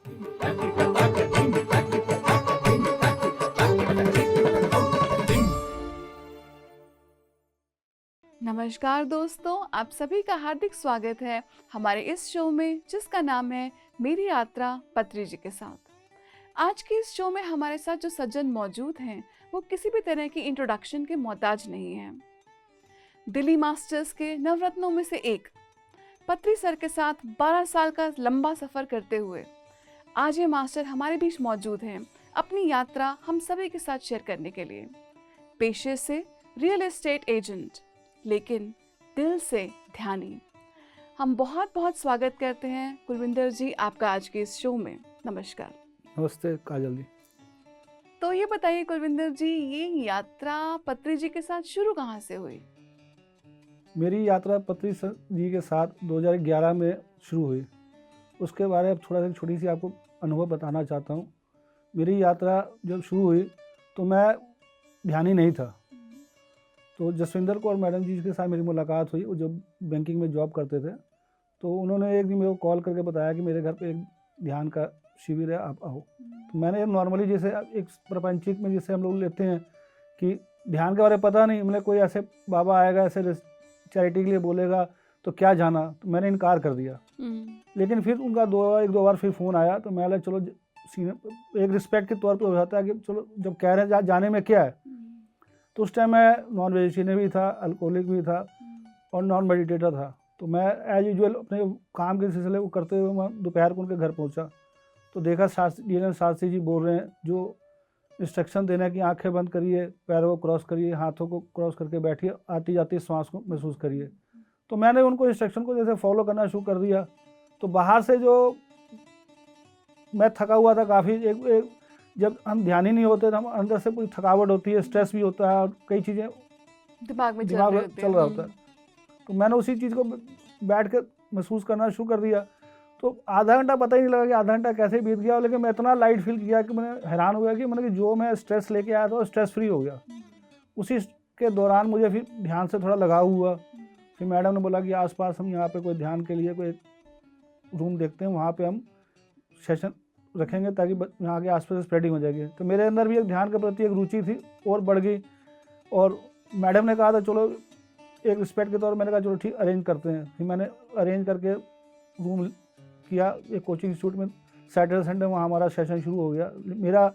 नमस्कार दोस्तों, आप सभी का हार्दिक स्वागत है हमारे इस शो में जिसका नाम है मेरी यात्रा पत्री जी के साथ। आज के इस शो में हमारे साथ जो सज्जन मौजूद हैं वो किसी भी तरह की इंट्रोडक्शन के मोहताज नहीं हैं। दिल्ली मास्टर्स के नवरत्नों में से एक पत्री सर के साथ 12 साल का लंबा सफ़र करते हुए आज ये मास्टर हमारे बीच मौजूद हैं अपनी यात्रा हम सभी के साथ शेयर करने के लिए। पेशे से रियल एस्टेट एजेंट लेकिन दिल से ध्यानी। हम बहुत बहुत स्वागत करते हैं कुलविंदर जी आपका आज के इस शो में। नमस्कार। नमस्ते काजल जी। तो ये बताइए कुलविंदर जी, ये यात्रा पत्री जी के साथ शुरू कहाँ से हुई? मेरी यात्रा पत्री जी के साथ 2011 में शुरू हुई। उसके बारे में थोड़ा सा छोटी सी आपको अनुभव बताना चाहता हूँ। मेरी यात्रा जब शुरू हुई तो मैं ध्यानी नहीं था, तो जसविंदर कौर मैडम जी के साथ मेरी मुलाकात हुई। वो जो बैंकिंग में जॉब करते थे, तो उन्होंने एक दिन मेरे को कॉल करके बताया कि मेरे घर पे एक ध्यान का शिविर है, आप आओ। तो मैंने नॉर्मली जैसे एक प्रपंचिक में जैसे हम लोग लेते हैं कि ध्यान के बारे में पता नहीं, मैंने कोई ऐसे बाबा आएगा ऐसे चैरिटी के लिए बोलेगा तो क्या जाना, तो मैंने इनकार कर दिया। लेकिन फिर उनका एक दो बार फिर फ़ोन आया तो मैं चलो एक रिस्पेक्ट के तौर पर हो जाता है कि चलो जब कह रहे हैं जाने में क्या है। तो उस टाइम मैं नॉन वेजिटेरियन भी था, अल्कोहलिक भी था और नॉन मेडिटेटर था। तो मैं एज यूजुअल अपने काम के सिलसिले को करते हुए मैं दोपहर को उनके घर पहुंचा तो देखा शास्त्री जी बोल रहे हैं, जो इंस्ट्रक्शन देना है कि आंखें बंद करिए, पैरों को क्रॉस करिए, हाथों को क्रॉस करके बैठिए, आती जाती श्वास को महसूस करिए। तो मैंने उनको इंस्ट्रक्शन को जैसे फॉलो करना शुरू कर दिया। तो बाहर से जो मैं थका हुआ था काफ़ी, जब हम ध्यान ही नहीं होते तो हम अंदर से पूरी थकावट होती है, स्ट्रेस भी होता है और कई चीज़ें दिमाग में चल रहा होता है। तो मैंने उसी चीज़ को बैठ कर महसूस करना शुरू कर दिया। तो आधा घंटा पता ही नहीं लगा कि आधा घंटा कैसे बीत गया, लेकिन मैं इतना लाइट फील किया कि मैंने हैरान हो गया कि मैंने जो मैं स्ट्रेस लेके आया था स्ट्रेस फ्री हो गया। उसी के दौरान मुझे फिर ध्यान से थोड़ा लगाव हुआ। फिर मैडम ने बोला कि आसपास हम यहाँ पे कोई ध्यान के लिए कोई रूम देखते हैं, वहाँ पे हम सेशन रखेंगे ताकि यहाँ के आसपास स्प्रेडिंग हो जाएगी। तो मेरे अंदर भी एक ध्यान के प्रति एक रुचि थी और बढ़ गई। और मैडम ने कहा था चलो एक रिस्पेक्ट के तौर पर, मैंने कहा चलो ठीक अरेंज करते हैं। फिर मैंने अरेंज करके रूम किया एक कोचिंग इंस्टीट्यूट में। सैटरडे संडे वहाँ हमारा सेशन शुरू हो गया। मेरा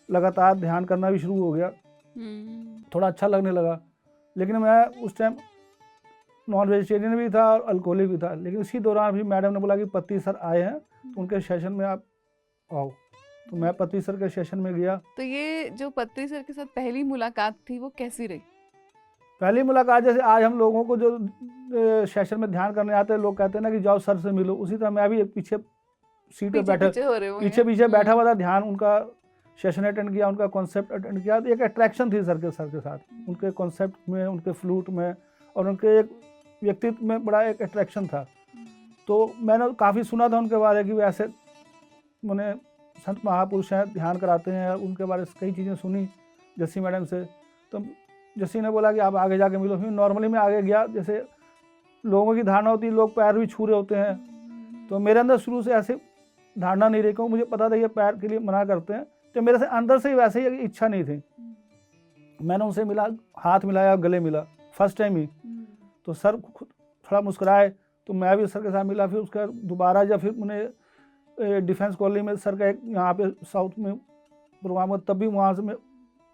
लगातार ध्यान करना भी शुरू हो गया, थोड़ा अच्छा लगने लगा। लेकिन मैं उस टाइम नॉन वेजिटेरियन भी था और अल्कोहलिक भी था। लेकिन इसी दौरान भी मैडम ने बोला कि पत्री सर आए हैं तो उनके सेशन में आप आओ। तो मैं पत्री सर के सेशन में गया। तो ये जो पत्री सर के साथ पहली मुलाकात थी वो कैसी रही? पहली मुलाकात जैसे आज हम लोगों को जो सेशन में ध्यान करने आते हैं, लोग कहते हैं ना कि जाओ सर से मिलो, उसी तरह मैं भी एक पीछे सीट पे बैठा पीछे बैठा हुआ था। ध्यान उनका सेशन अटेंड किया, उनका कॉन्सेप्ट अटेंड किया। एक अट्रैक्शन थी सर के साथ, उनके कॉन्सेप्ट में, उनके फ्लूट में और उनके एक व्यक्तित्व में बड़ा एक अट्रैक्शन था। तो मैंने काफ़ी सुना था उनके बारे कि ऐसे मैंने संत महापुरुष हैं, ध्यान कराते हैं, उनके बारे में कई चीज़ें सुनी जस्सी मैडम से। तो जस्सी ने बोला कि आप आगे जाके मिलो। फिर नॉर्मली मैं आगे गया। जैसे लोगों की धारणा होती है लोग पैर भी छू रहे होते हैं, तो मेरे अंदर शुरू से ऐसे धारणा नहीं रही, क्योंकि मुझे पता था ये पैर के लिए मना करते हैं। तो मेरे से अंदर से ही वैसे ही इच्छा नहीं थी। मैंने उनसे मिला, हाथ मिलाया, गले मिला फर्स्ट टाइम ही। तो सर खुद थोड़ा मुस्कुराए, तो मैं भी सर के साथ मिला। फिर उसका दोबारा जब फिर मैंने डिफेंस कॉलोनी में सर का एक यहाँ पे साउथ में प्रोग्राम हुआ, तब भी वहाँ से मैं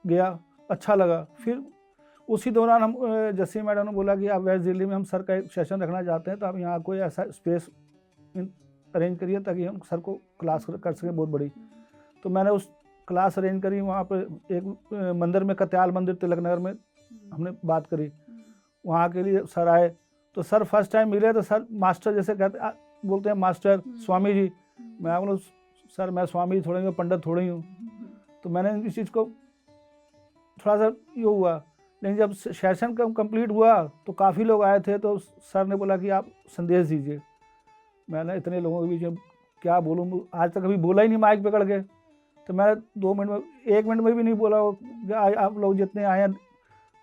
गया, अच्छा लगा। फिर उसी दौरान हम जस्सी मैडम ने बोला कि आप वेस्ट दिल्ली में हम सर का एक सेशन रखना चाहते हैं, तो आप यहाँ कोई ऐसा स्पेस अरेंज करिए ताकि हम सर को क्लास कर सकें बहुत बड़ी। तो मैंने उस क्लास अरेंज करी। वहाँ पर एक मंदिर में, कत्याल मंदिर तिलक नगर में हमने बात करी। वहाँ के लिए सर आए। तो सर फर्स्ट टाइम मिले तो सर मास्टर जैसे बोलते हैं मास्टर स्वामी जी। मैं बोला सर मैं स्वामी थोड़ी हूँ, पंडित थोड़ी हूँ। तो मैंने इस चीज़ को थोड़ा सा ये हुआ। लेकिन जब सेशन कंप्लीट हुआ तो काफ़ी लोग आए थे, तो सर ने बोला कि आप संदेश दीजिए। मैंने इतने लोगों के बीच में क्या बोलूँ, आज तक कभी बोला ही नहीं माइक पकड़ के। तो मैंने 2 मिनट में, 1 मिनट में भी नहीं बोला। आप लोग जितने आए हैं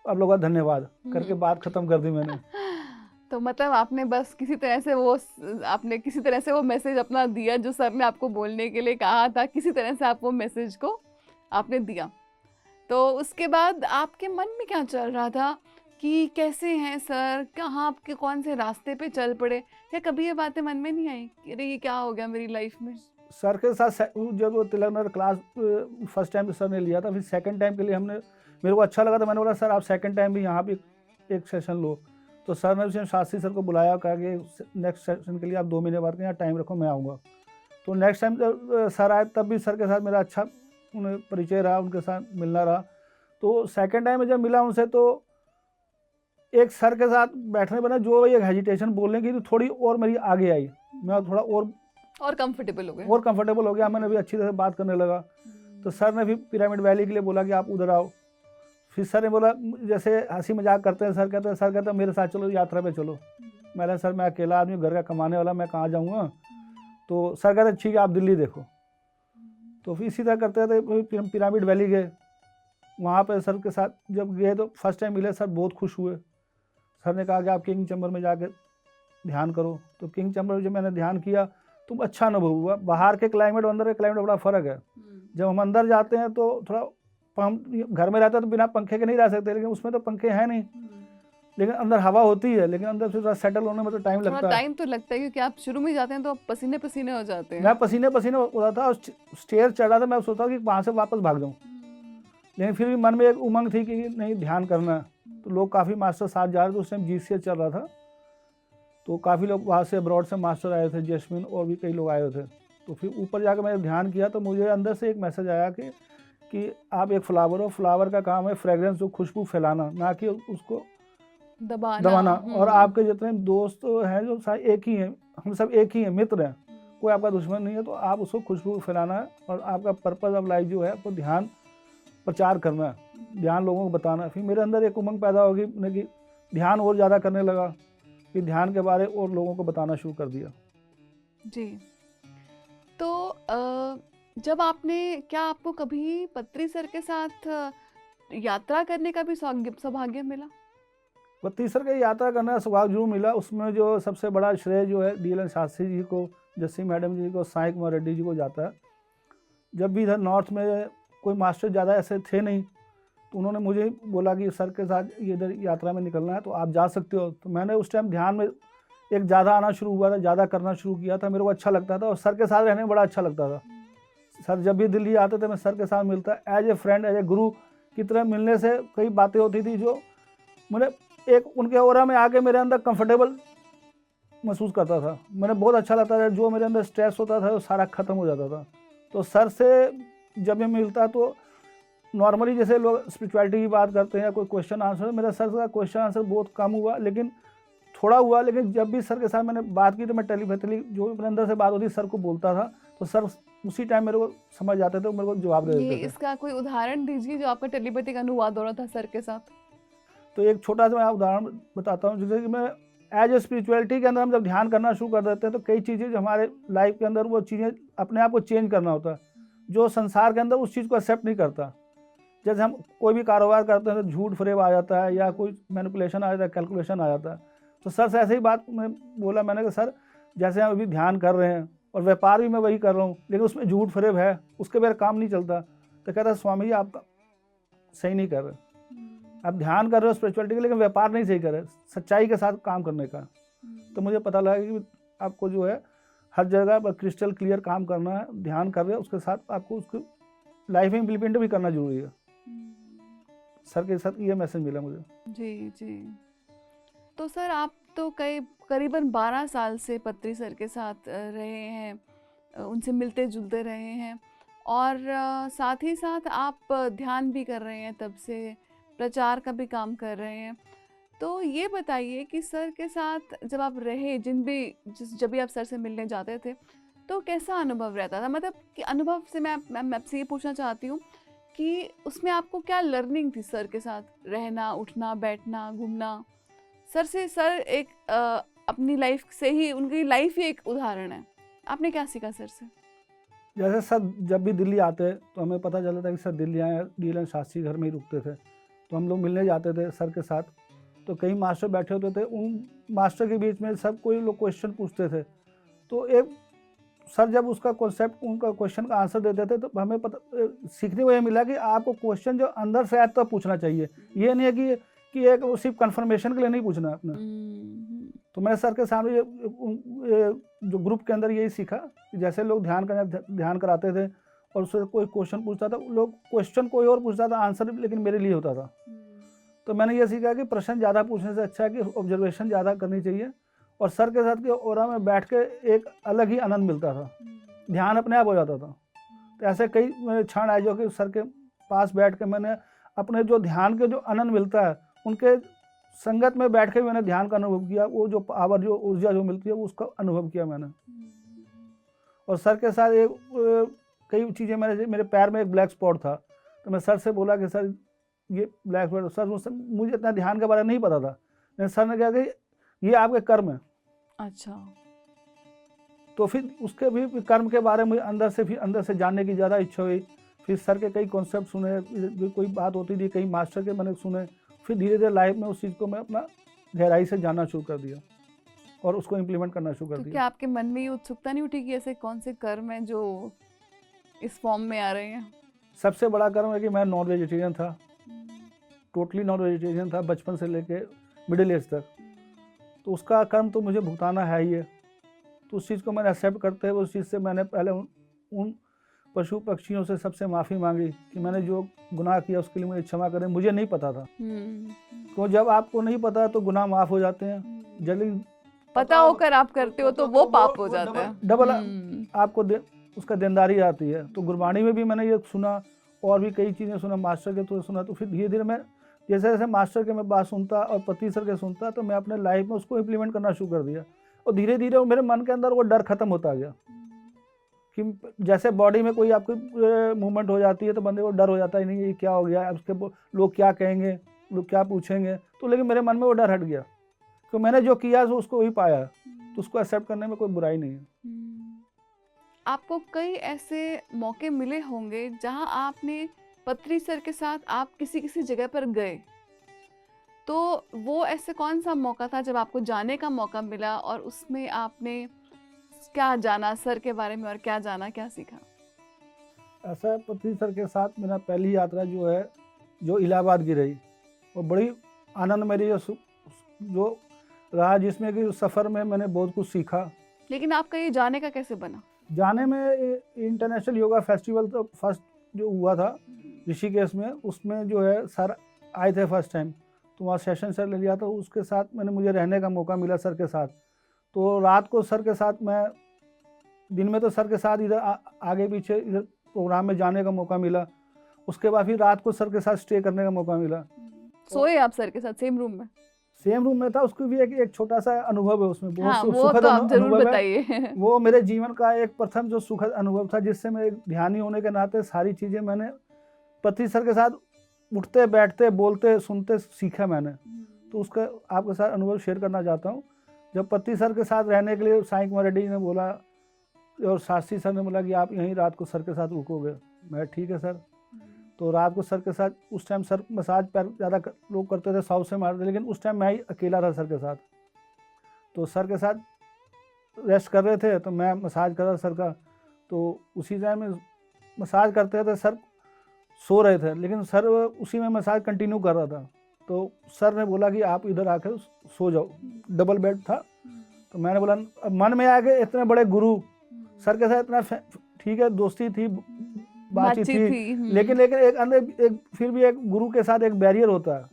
आप लोगों का धन्यवाद करके बात ख़त्म कर दी मैंने। तो मतलब आपने किसी तरह से वो मैसेज अपना दिया जो सर ने आपको बोलने के लिए कहा था, किसी तरह से आप वो मैसेज को आपने दिया। तो उसके बाद आपके मन में क्या चल रहा था कि कैसे हैं सर, कहाँ आपके कौन से रास्ते पे चल पड़े, या कभी ये बातें मन में नहीं आई कि अरे ये क्या हो गया मेरी लाइफ में? सर के साथ जब वो Tilak Nagar class first time sir ने लिया था, फिर सेकंड टाइम के लिए मेरे को अच्छा लगा था, मैंने बोला सर आप सेकंड टाइम भी यहाँ पे एक सेशन लो। तो सर ने उसे शास्त्री सर को बुलाया, कहा कि नेक्स्ट सेशन के लिए आप 2 महीने बाद के यहाँ टाइम रखो, मैं आऊँगा। तो नेक्स्ट टाइम जब सर आए तब भी सर के साथ मेरा अच्छा उन्हें परिचय रहा, उनके साथ मिलना रहा। तो सेकंड टाइम में जब मिला उनसे तो एक सर के साथ बैठने बना, जो एक हेजिटेशन बोलने की तो थोड़ी और मेरी आगे आई, मैं थोड़ा और कंफर्टेबल हो गया, मैंने भी अच्छी तरह से बात करने लगा। तो सर ने भी पिरामिड वैली के लिए बोला कि आप उधर आओ। फिर सर ने बोला, जैसे हंसी मजाक करते हैं, सर कहते हैं मेरे साथ चलो, यात्रा पे चलो। मैंने सर मैं अकेला आदमी, घर का कमाने वाला, मैं कहाँ जाऊँगा। तो सर कहते ठीक है आप दिल्ली देखो। तो फिर इसी तरह करते थे, पिरामिड वैली गए। वहाँ पर सर के साथ जब गए तो फर्स्ट टाइम मिले, सर बहुत खुश हुए। सर ने कहा कि आप किंग चैम्बर में जाकर ध्यान करो। तो किंग चैम्बर में जब मैंने ध्यान किया तो अच्छा अनुभव हुआ। बाहर के क्लाइमेट और अंदर के क्लाइमेट में बड़ा फ़र्क है। जब हम अंदर जाते हैं तो थोड़ा, हम घर में रहते हैं तो बिना पंखे के नहीं रह सकते, लेकिन उसमें तो पंखे हैं नहीं, लेकिन अंदर हवा होती है, लेकिन अंदर से थोड़ा सेटल होने में तो टाइम लगता है। टाइम तो लगता है क्योंकि आप शुरू में जाते हैं तो आप पसीने पसीने हो जाते हैं। मैं पसीने हो रहा था और स्टेयर चढ़ रहा था, मैं सोचता कि वहाँ से वापस भाग जाऊँ, लेकिन फिर भी मन में एक उमंग थी कि नहीं ध्यान करना है। तो लोग काफ़ी मास्टर साथ जा रहे थे, उस टाइम GCS चल रहा था, तो काफ़ी लोग वहाँ से अब्रॉड से मास्टर आए थे, जैस्मिन और भी कई लोग आए थे। तो फिर ऊपर जाकर मैंने ध्यान किया तो मुझे अंदर से एक मैसेज आया कि आप एक फ्लावर हो, फ्लावर का काम है फ्रेग्रेंस, जो खुशबू फैलाना, ना कि उसको दबाना। और आपके जितने दोस्त हैं जो सारे एक ही हैं, हम सब एक ही हैं, मित्र हैं, कोई आपका दुश्मन नहीं है। तो आप उसको खुशबू फैलाना है और आपका पर्पज़ ऑफ लाइफ जो है आपको ध्यान प्रचार करना है, ध्यान लोगों को बताना है। फिर मेरे अंदर एक उमंग पैदा होगी कि ध्यान और ज़्यादा करने लगा, फिर ध्यान के बारे और लोगों को बताना शुरू कर दिया। जी। तो जब क्या आपको कभी पत्री सर के साथ यात्रा करने का भी सौभाग्य मिला? पत्री सर की यात्रा करने का सौभाग्य जरूर मिला। उसमें जो सबसे बड़ा श्रेय जो है DLN शास्त्री जी को, जस्सी मैडम जी को, साई कुमार रेड्डी जी को जाता है। जब भी इधर नॉर्थ में कोई मास्टर ज़्यादा ऐसे थे नहीं, तो उन्होंने मुझे बोला कि सर के साथ इधर यात्रा में निकलना है तो आप जा सकते हो। तो मैंने उस टाइम ध्यान में एक ज़्यादा आना शुरू हुआ था, ज़्यादा करना शुरू किया था, मेरे को अच्छा लगता था और सर के साथ रहने में बड़ा अच्छा लगता था। सर जब भी दिल्ली आते थे मैं सर के साथ मिलता, as a friend, as a guru की तरह मिलने से कई बातें होती थी जो मैंने एक उनके ओरा में आके मेरे अंदर कंफर्टेबल महसूस करता था। मैंने बहुत अच्छा लगता था, जो मेरे अंदर स्ट्रेस होता था वो सारा ख़त्म हो जाता था। तो सर से जब मैं मिलता तो नॉर्मली जैसे लोग स्पिरिचुअलिटी की बात करते हैं या कोई क्वेश्चन आंसर, मेरा सर का क्वेश्चन आंसर बहुत कम हुआ, लेकिन थोड़ा हुआ। लेकिन जब भी सर के साथ मैंने बात की तो मैं टेलीपैथी जो भी मेरे अंदर से बात होती सर को बोलता था, तो सर उसी टाइम मेरे को समझ जाते थे, मेरे को जवाब दे देते थे। इसका कोई उदाहरण दीजिए जो आपका टेलीपैथिक अनुवाद हो रहा था सर के साथ। तो एक छोटा सा मैं उदाहरण बताता हूँ। जैसे कि मैं एज ए स्पिरिचुअलिटी के अंदर हम जब ध्यान करना शुरू कर देते हैं तो कई चीज़ें जो हमारे लाइफ के अंदर, वो चीज़ें अपने आप को चेंज करना होता है, जो संसार के अंदर उस चीज़ को एक्सेप्ट नहीं करता। जैसे हम कोई भी कारोबार करते हैं तो झूठ फरेब आ जाता है या कोई मैनिपुलेशन आ जाता है, कैलकुलेशन आ जाता है। तो सर से ऐसे ही बात मैं बोला, मैंने कहा सर जैसे हम अभी ध्यान कर रहे हैं और व्यापार भी मैं वही कर रहा हूँ, लेकिन उसमें झूठ फरेब है, उसके बगैर काम नहीं चलता। तो कहता स्वामी जी आप सही नहीं कर रहे, आप ध्यान कर रहे हो स्पिरिचुअलिटी के, लेकिन व्यापार नहीं सही कर रहे, सच्चाई के साथ काम करने का। तो मुझे पता लगा कि आपको जो है हर जगह पर क्रिस्टल क्लियर काम करना है, ध्यान कर रहे हो, उसके साथ आपको उसको लाइफ में इम्प्लीमेंट भी करना जरूरी है। सर के साथ ये मैसेज मिला मुझे। जी जी। तो सर आप तो करीबन 12 साल से पत्री सर के साथ रहे हैं, उनसे मिलते जुलते रहे हैं, और साथ ही साथ आप ध्यान भी कर रहे हैं, तब से प्रचार का भी काम कर रहे हैं। तो ये बताइए कि सर के साथ जब आप रहे, जब भी आप सर से मिलने जाते थे तो कैसा अनुभव रहता था? मतलब कि अनुभव से मैं आपसे ये पूछना चाहती हूँ कि उसमें आपको क्या लर्निंग थी सर के साथ रहना, उठना, बैठना, घूमना? सर एक अपनी लाइफ से ही, उनकी लाइफ ही एक उदाहरण है। आपने क्या सीखा सर से? जैसे सर जब भी दिल्ली आते तो हमें पता चलता था कि सर दिल्ली आए, DLN शास्त्री घर में ही रुकते थे, तो हम लोग मिलने जाते थे सर के साथ। तो कई मास्टर बैठे होते थे, उन मास्टर के बीच में सब कोई लोग क्वेश्चन पूछते थे। तो एक सर जब उसका कॉन्सेप्ट उनका क्वेश्चन का आंसर देते थे तो हमें सीखने को ये मिला कि आपको क्वेश्चन जो अंदर से आए तब पूछना चाहिए। ये नहीं है कि एक सिर्फ कंफर्मेशन के लिए नहीं पूछना अपना। तो मैंने सर के सामने जो ग्रुप के अंदर यही सीखा कि जैसे लोग ध्यान कराते थे और उससे कोई क्वेश्चन पूछता था, लोग क्वेश्चन कोई और पूछता था, आंसर लेकिन मेरे लिए होता था। तो मैंने ये सीखा कि प्रश्न ज़्यादा पूछने से अच्छा है कि ऑब्जर्वेशन ज़्यादा करनी चाहिए। और सर के साथ के ओरा में बैठ के एक अलग ही आनंद मिलता था, ध्यान अपने आप हो जाता था। तो ऐसे कई क्षण आए जो कि सर के पास बैठ के मैंने अपने जो ध्यान के जो आनंद मिलता है, उनके संगत में बैठ के मैंने ध्यान का अनुभव किया। वो जो पावर, जो ऊर्जा जो मिलती है, वो उसका अनुभव किया मैंने। और सर के साथ कई चीज़ें मेरे पैर में एक ब्लैक स्पॉट था, तो मैं सर से बोला कि सर ये ब्लैक स्पॉट, सर मुझे इतना ध्यान के बारे में नहीं पता था, लेकिन सर ने कहा कि ये आपके कर्म है। अच्छा। तो फिर उसके भी कर्म के बारे में अंदर से जानने की ज़्यादा इच्छा हुई। फिर सर के कई कॉन्सेप्ट सुने, कोई बात होती थी, कई मास्टर के मैंने सुने। फिर धीरे धीरे लाइफ में उस चीज़ को मैं अपना गहराई से जानना शुरू कर दिया और उसको इम्प्लीमेंट करना शुरू कर दिया। क्या आपके मन में ये उत्सुकता नहीं उठी कि ऐसे कौन से कर्म हैं जो इस फॉर्म में आ रहे हैं? सबसे बड़ा कर्म है कि मैं नॉन वेजिटेरियन था, टोटली नॉन वेजिटेरियन था बचपन से लेके मिडिल एज तक। तो उसका कर्म तो मुझे भुगताना है ही है। तो उस चीज़ को मैंने एक्सेप्ट करते हुए उस चीज़ से मैंने पहले उन पशु पक्षियों से सबसे माफ़ी मांगी कि मैंने जो गुनाह किया उसके लिए मुझे क्षमा करें, मुझे नहीं पता था। तो जब आपको नहीं पता तो गुनाह माफ़ हो जाते हैं, जल्दी पता होकर आप करते हो तो वो पाप हो जाता है, डबल आपको उसका देनदारी आती है। तो गुरबाणी में भी मैंने ये सुना और भी कई चीज़ें सुना, मास्टर के थ्रू सुना। तो फिर धीरे धीरे मैं जैसे जैसे मास्टर के मैं बात सुनता और पति सर के सुनता, तो मैं अपने लाइफ में उसको इम्प्लीमेंट करना शुरू कर दिया। और धीरे धीरे वो मेरे मन के अंदर वो डर खत्म होता गया कि जैसे बॉडी में कोई आपकी मूवमेंट हो जाती है तो बंदे को डर हो जाता है, नहीं ये क्या हो गया, अब उसके लोग क्या कहेंगे, लोग क्या पूछेंगे। तो लेकिन मेरे मन में वो डर हट गया, तो मैंने जो किया तो उसको वही पाया, तो उसको एक्सेप्ट करने में कोई बुराई नहीं है। आपको कई ऐसे मौके मिले होंगे जहां आपने पत्री सर के साथ आप किसी जगह पर गए, तो वो ऐसे कौन सा मौका था जब आपको जाने का मौका मिला और उसमें आपने क्या जाना सर के बारे में और क्या जाना, क्या सीखा? ऐसा पत्री सर के साथ मेरा पहली यात्रा जो है जो इलाहाबाद की रही, वो बड़ी आनंद मेरी जो रहा, जिसमें कि सफ़र में मैंने बहुत कुछ सीखा। लेकिन आपका ये जाने का कैसे बना? जाने में इंटरनेशनल योगा फेस्टिवल तो फर्स्ट जो हुआ था ऋषिकेश में, उसमें जो है सर आए थे फर्स्ट टाइम, तो वहाँ सेशन सर ले लिया था। उसके साथ मुझे रहने का मौका मिला सर के साथ। तो रात को सर के साथ मैं, दिन में तो सर के साथ इधर आगे पीछे इधर प्रोग्राम में जाने का मौका मिला। उसके बाद फिर रात को सर के साथ स्टे करने का मौका मिला। सोए आप सर के साथ सेम रूम में? सेम रूम में था। उसको भी एक छोटा सा अनुभव है उसमें, बहुत सुखद अनुभव है। वो मेरे जीवन का एक प्रथम जो सुखद अनुभव था, जिससे मैं ध्यानी होने के नाते सारी चीज़ें मैंने पति सर के साथ उठते बैठते बोलते सुनते सीखा मैंने। तो उसका आपके साथ अनुभव शेयर करना चाहता हूँ। जब पति सर के साथ रहने के लिए साईं कुमार रेड्डी ने बोला और शास्त्री सर ने बोला कि आप यहीं रात को सर के साथ रुकोगे, मैं ठीक है सर। तो रात को सर के साथ, उस टाइम सर मसाज पैर ज़्यादा लोग करते थे, 100 से मारते, लेकिन उस टाइम मैं ही अकेला था सर के साथ। तो सर के साथ रेस्ट कर रहे थे तो मैं मसाज कर रहा सर का। तो उसी टाइम में मसाज करते थे, सर सो रहे थे, लेकिन सर उसी में मसाज कंटिन्यू कर रहा था। तो सर ने बोला कि आप इधर आकर सो जाओ, डबल बेड था। तो मैंने बोला, अब मन में आ गए इतने बड़े गुरु सर के साथ, इतना ठीक है दोस्ती थी, बातचीत थी, लेकिन एक अंदर एक फिर भी एक गुरु के साथ एक बैरियर होता है।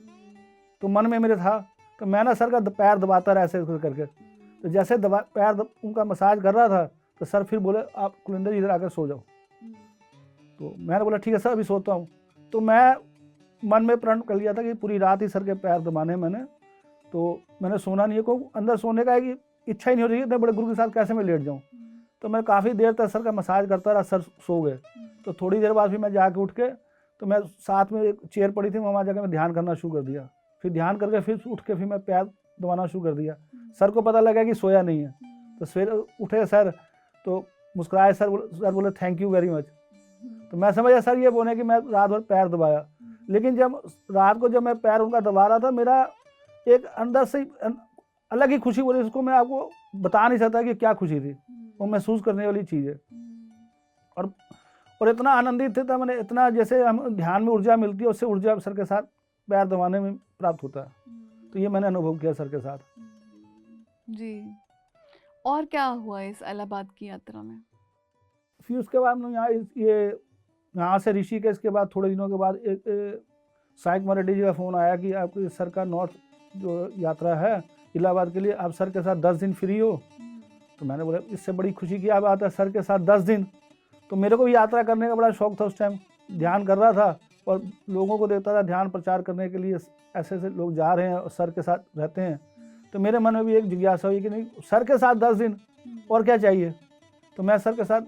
तो मन में मेरे था, तो मैं ना सर का पैर दबाता रहा ऐसे करके। तो जैसे पैर उनका मसाज कर रहा था तो सर फिर बोले, आप कुलिंदर इधर आकर सो जाओ। तो मैंने बोला ठीक है सर, अभी सोता हूँ। तो मैं मन में प्रण कर लिया था कि पूरी रात ही सर के पैर दबाने मैंने। तो मैंने सोना नहीं है, को अंदर सोने का एक इच्छा ही नहीं हो रही है, इतने बड़े गुरु के साथ कैसे मैं लेट जाऊँ। तो मैं काफ़ी देर तक सर का मसाज करता रहा, सर सो गए। तो थोड़ी देर बाद फिर मैं जाके उठ के, तो मैं साथ में एक चेयर पड़ी थी, वहाँ जाकर मैं ध्यान करना शुरू कर दिया। फिर ध्यान करके फिर उठ के फिर मैं पैर दबाना शुरू कर दिया। सर को पता लगा कि सोया नहीं है। तो सवेरे उठे सर, तो मुस्कुराए सर बोले थैंक यू वेरी मच। तो मैं समझा सर ये बोले कि मैं रात भर पैर दबाया। लेकिन जब रात को जब मैं पैर उनका दबा रहा था, मेरा एक अंदर से अलग ही खुशी बोली, इसको मैं आपको बता नहीं सकता कि क्या खुशी थी, वो महसूस करने वाली चीज़ है। और इतना आनंदित था मैंने, इतना जैसे हम ध्यान में ऊर्जा मिलती है उससे ऊर्जा सर के साथ पैर दबाने में प्राप्त होता है। तो ये मैंने अनुभव किया सर के साथ। जी, और क्या हुआ इस इलाहाबाद की यात्रा में? फिर उसके बाद यहाँ से ऋषिकेश के बाद थोड़े दिनों के बाद एक साइक मराठी जी का फ़ोन आया कि आपकी सर का नॉर्थ जो यात्रा है इलाहाबाद के लिए, आप सर के साथ 10 दिन फ्री हो। तो मैंने बोला इससे बड़ी खुशी की बात है, सर के साथ 10 दिन। तो मेरे को भी यात्रा करने का बड़ा शौक था उस टाइम, ध्यान कर रहा था और लोगों को देखता था ध्यान प्रचार करने के लिए ऐसे ऐसे लोग जा रहे हैं और सर के साथ रहते हैं। तो मेरे मन में भी एक जिज्ञासा हुई कि नहीं, सर के साथ 10 दिन और क्या चाहिए। तो मैं सर के साथ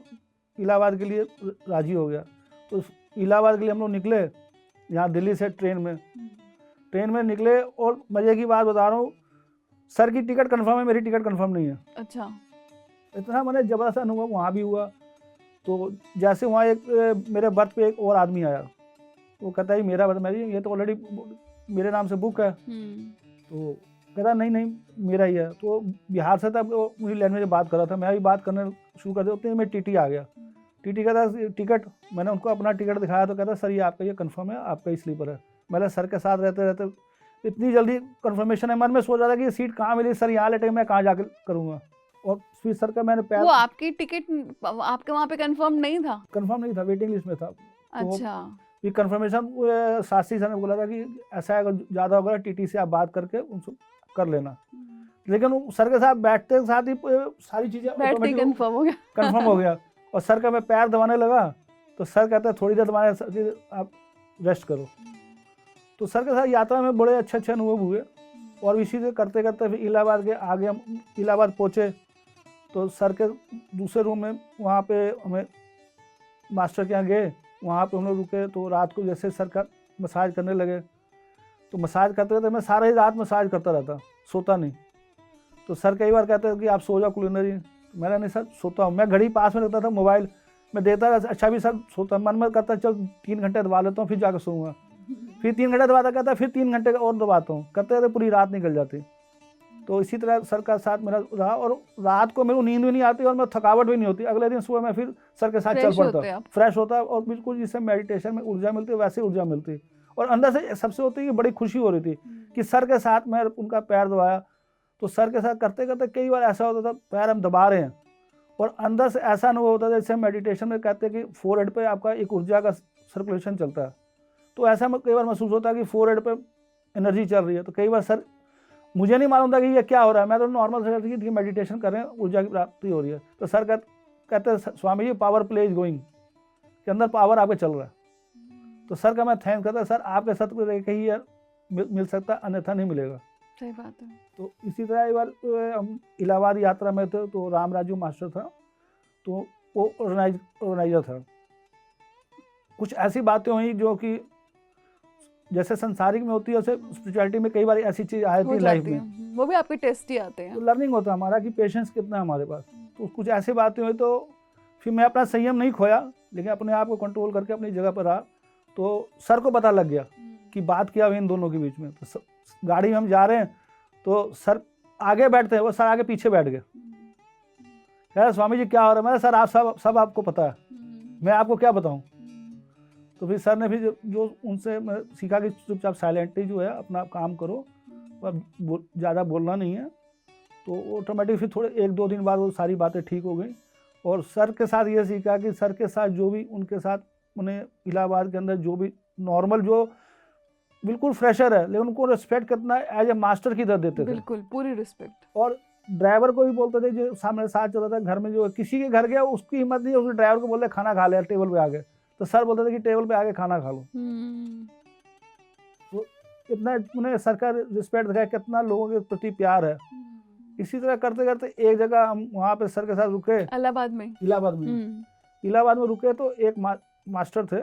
इलाहाबाद के लिए राजी हो गया। तो इलाहाबाद के लिए हम लोग निकले यहाँ दिल्ली से ट्रेन में निकले। और मज़े की बात बता रहा हूँ, सर की टिकट कंफर्म है, मेरी टिकट कंफर्म नहीं है। अच्छा। इतना मैंने ज़बरदस्त अनुभव वहाँ भी हुआ। तो जैसे वहाँ एक मेरे बर्थ पे एक और आदमी आया, वो कहता है मेरा बर्थ, मेरी ये तो ऑलरेडी मेरे नाम से बुक है। तो कहता नहीं मेरा ही है। तो बिहार से था, उन्हीं लैंग्वेज में बात कर रहा था, मैं भी बात करने शुरू कर दिया। उतने में टीटी आ गया। टीटी कहता टिकट, मैंने उनको अपना टिकट दिखाया तो कहता सर ये आपका, ये कंफर्म है, आपका ही स्लीपर है। मैंने सर के साथ रहते रहते इतनी जल्दी कंफर्मेशन है, मन में सोच रहा था कि सीट कहाँ मिली, सर यहाँ लेटे मैं कहाँ जाकर करूँगा। और फिर सर का मैंने पैर, वो आपकी टिकट आपके वहाँ पे कंफर्म नहीं था? कंफर्म नहीं था, वेटिंग लिस्ट में था। अच्छा। तो ये कंफर्मेशन शास्त्री सर ने बोला था कि ऐसा है, अगर ज़्यादा होगा टीटी से आप बात करके उनसे कर लेना। लेकिन सर के साथ बैठते के साथ ही सारी चीज़ें कंफर्म हो गया। और सर का मैं पैर दबाने लगा तो सर कहता है थोड़ी देर दबाने, आप रेस्ट करो। तो सर के साथ यात्रा में बड़े अच्छे अनुभव हुए। और इसी से करते करते फिर इलाहाबाद के आगे हम इलाहाबाद पहुँचे। तो सर के दूसरे रूम में वहाँ पे हमें मास्टर के यहाँ गए, वहाँ पे हम लोग रुके। तो रात को जैसे सर का मसाज करने लगे, तो मसाज करते करते मैं सारी रात मसाज करता रहता, सोता नहीं। तो सर कई बार कहते हैं कि आप सो जाओ कुलिनरी। मैंने नहीं सर सोता हूँ। मैं घड़ी पास में रखता था, मोबाइल मैं देता, अच्छा भी सर सोता, मन में करता चल 3 घंटे दबा लेता हूँ फिर जाकर सोऊंगा। फिर 3 घंटे दबाता, कहता फिर 3 घंटे और दबाता हूँ, करते रहते पूरी रात निकल जाती। तो इसी तरह सर का साथ मेरा रहा। और रात को मेरे को नींद भी नहीं आती और मैं थकावट भी नहीं होती। अगले दिन सुबह मैं फिर सर के साथ चल पड़ता, फ्रेश होता और बिल्कुल जिससे मेडिटेशन में ऊर्जा मिलती है वैसे ऊर्जा मिलती। और अंदर से सबसे होती है बड़ी खुशी हो रही थी कि सर के साथ मैं उनका पैर दबाया। तो सर के साथ करते करते कई बार ऐसा होता था पैर हम दबा रहे हैं और अंदर से ऐसा अनुभव होता था जैसे मेडिटेशन में कहते हैं कि फोरहेड पे आपका एक ऊर्जा का सर्कुलेशन चलता है। तो ऐसा कई बार महसूस होता है कि फोरहेड पे एनर्जी चल रही है। तो कई बार सर मुझे नहीं मालूम था कि ये क्या हो रहा है, मैं तो नॉर्मल से कि मेडिटेशन कर रहे हैं, ऊर्जा की प्राप्ति हो रही है। तो सर कहते हैं स्वामी ji power play is going, के अंदर पावर आपके चल रहा है। तो सर का मैं थैंक करता, सर आपके साथ रह के ही मिल सकता, अन्यथा नहीं मिलेगा। सही बात है। तो इसी तरह एक बार हम इलाहाबाद यात्रा में थे, तो राम राजू मास्टर था, तो वो ऑर्गेनाइजर था। कुछ ऐसी बातें हुई जो कि जैसे संसारिक में होती है वैसे स्पिरिचुअलिटी में कई बार ऐसी चीज़ आई थी लाइफ में, वो भी आपके टेस्ट ही आते हैं। तो लर्निंग होता है हमारा कि पेशेंस कितना है हमारे पास। तो कुछ ऐसी बातें हुई तो फिर मैं अपना संयम नहीं खोया, लेकिन अपने आप को कंट्रोल करके अपनी जगह पर रहा। तो सर को पता लग गया कि बात क्या हुई इन दोनों के बीच में। तो गाड़ी में हम जा रहे हैं तो सर आगे बैठते हैं, वो सर आगे पीछे बैठ गए। कह रहे स्वामी जी क्या हो रहा है? मैंने सर आप सब आपको पता है, मैं आपको क्या बताऊं। तो फिर सर ने फिर जो उनसे मैं सीखा कि चुपचाप साइलेंटली जो है अपना काम करो, ज़्यादा बोलना नहीं है। तो ऑटोमेटिक फिर थोड़े 1-2 दिन बाद वो सारी बातें ठीक हो गई। और सर के साथ ये सीखा कि सर के साथ जो भी उनके साथ उन्हें इलाहाबाद के अंदर जो भी नॉर्मल जो बिल्कुल फ्रेशर है, लेकिन उनको रिस्पेक्ट कितना एज ए मास्टर की तरह देते थे, बिल्कुल पूरी रिस्पेक्ट। और ड्राइवर को भी बोलते थे जो सामने साथ चल रहा था, घर में जो किसी के घर गया उसकी हिम्मत नहीं, उस ड्राइवर को बोलते खाना खा ले टेबल पे आके। तो सर बोलते थे कि टेबल पे आके खाना खा लो। तो इतना उन्हें सर का रिस्पेक्ट दिखाया, कितना लोगों के प्रति प्यार है। इसी तरह करते करते एक जगह हम वहाँ पे सर के साथ रुके, इलाहाबाद में रुके। तो एक मास्टर थे,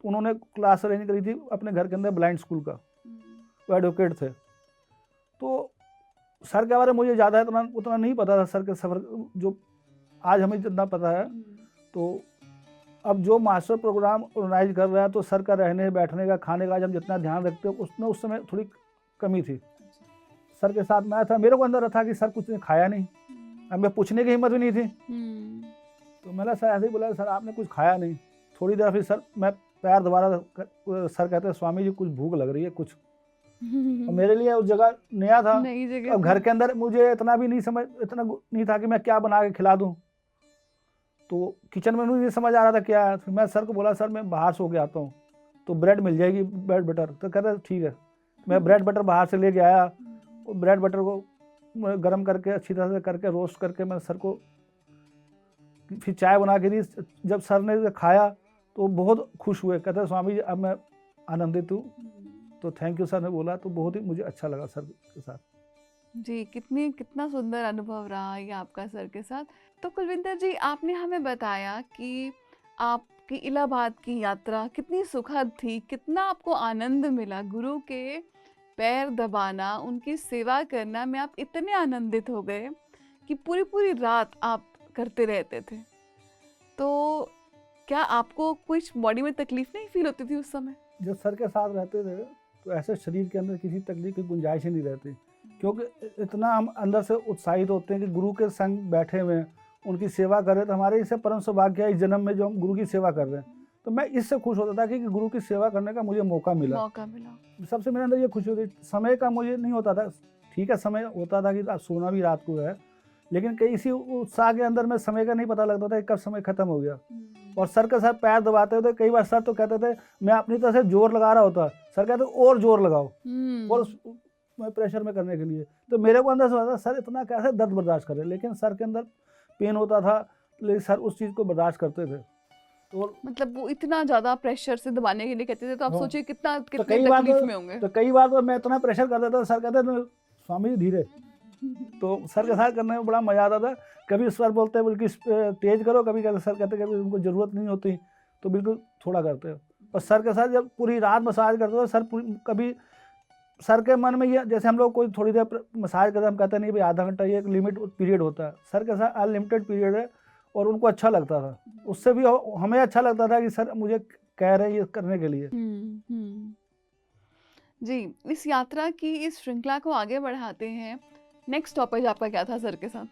उन्होंने क्लास अरेंज करी थी अपने घर के अंदर ब्लाइंड स्कूल का, वो एडवोकेट थे। तो सर के बारे में मुझे ज़्यादा उतना नहीं पता था, सर के सफ़र जो आज हमें जितना पता है। तो अब जो मास्टर प्रोग्राम ऑर्गेनाइज कर रहा है, तो सर का रहने बैठने का खाने का आज हम जितना ध्यान रखते हैं उसमें उस समय थोड़ी कमी थी। सर के साथ मैं था, मेरे को अंदर था कि सर कुछ खाया नहीं, अब मैं पूछने की हिम्मत भी नहीं थी। तो मैंने सर ऐसे ही बोला, सर आपने कुछ खाया नहीं। थोड़ी देर फिर सर मैं पैर दोबारा, सर कहते हैं स्वामी जी कुछ भूख लग रही है कुछ। और मेरे लिए उस जगह नया था, नई जगह, अब घर के अंदर मुझे इतना नहीं था कि मैं क्या बना के खिला दूं। तो किचन में मुझे नहीं समझ आ रहा था क्या है। फिर मैं सर को बोला, सर मैं बाहर से होके आता हूँ, तो ब्रेड मिल जाएगी, ब्रेड बटर। तो कहता ठीक है। मैं ब्रेड बटर बाहर से लेके आया, और ब्रेड बटर को गर्म करके अच्छी तरह से करके रोस्ट करके मैं सर को फिर चाय बना के दी। जब सर ने खाया तो बहुत खुश हुए, कहते स्वामी जी अब मैं आनंदित हूँ। तो थैंक यू सर ने बोला, तो बहुत ही मुझे अच्छा लगा सर के साथ। जी, कितना सुंदर अनुभव रहा ये आपका सर के साथ। तो कुलविंदर जी, आपने हमें बताया कि आपकी इलाहाबाद की यात्रा कितनी सुखद थी, कितना आपको आनंद मिला, गुरु के पैर दबाना, उनकी सेवा करना में आप इतने आनंदित हो गए कि पूरी रात आप करते रहते थे। तो क्या आपको कुछ बॉडी में तकलीफ नहीं फील होती थी उस समय? जब सर के साथ रहते थे तो ऐसे शरीर के अंदर किसी तकलीफ की गुंजाइश ही नहीं रहती, क्योंकि इतना हम अंदर से उत्साहित होते हैं कि गुरु के संग बैठे हुए हैं, उनकी सेवा कर रहे हैं। तो हमारे इससे परम सौभाग्य है इस जन्म में जो हम गुरु की सेवा कर रहे हैं। तो मैं इससे खुश होता था कि गुरु की सेवा करने का मुझे मौका मिला। सबसे मेरे अंदर ये खुशी होती, समय का मुझे नहीं होता था। ठीक है, समय होता था कि सोना भी रात को है, लेकिन कई इसी उत्साह के अंदर में समय का नहीं पता लगता था कब समय खत्म हो गया। और सर के साथ पैर दबाते होते, कई बार सर तो कहते थे, मैं अपनी तरफ से जोर लगा रहा होता, सर कहते और जोर लगाओ और प्रेशर में करने के लिए। तो मेरे को अंदर से होता सर इतना कैसे दर्द बर्दाश्त करे, लेकिन सर के अंदर पेन होता था, लेकिन सर उस चीज़ को बर्दाश्त करते थे। तो मतलब वो इतना ज़्यादा प्रेशर से दबाने के लिए कहते थे, तो आप सोचिए कितने तकलीफ में होंगे। तो कई बार तो मैं इतना प्रेशर कर देता था, सर कहते स्वामी धीरे। तो सर के साथ करने में बड़ा मजा आता था। कभी सर बोलते हैं बल्कि तेज करो, कभी कहते सर कहते कभी उनको ज़रूरत नहीं होती तो बिल्कुल थोड़ा करते हो। और सर के साथ जब पूरी रात मसाज करते हो, सर कभी सर के मन में ये, जैसे हम लोग कोई थोड़ी देर मसाज करते हैं, हम कहते नहीं भाई आधा घंटा, ये एक लिमिट पीरियड होता है। सर के साथ अनलिमिटेड पीरियड है और उनको अच्छा लगता था, उससे भी हमें अच्छा लगता था कि सर मुझे कह रहे हैं ये करने के लिए। जी, इस यात्रा की इस श्रृंखला को आगे बढ़ाते हैं। नेक्स्ट टॉपिक आपका क्या था सर के साथ?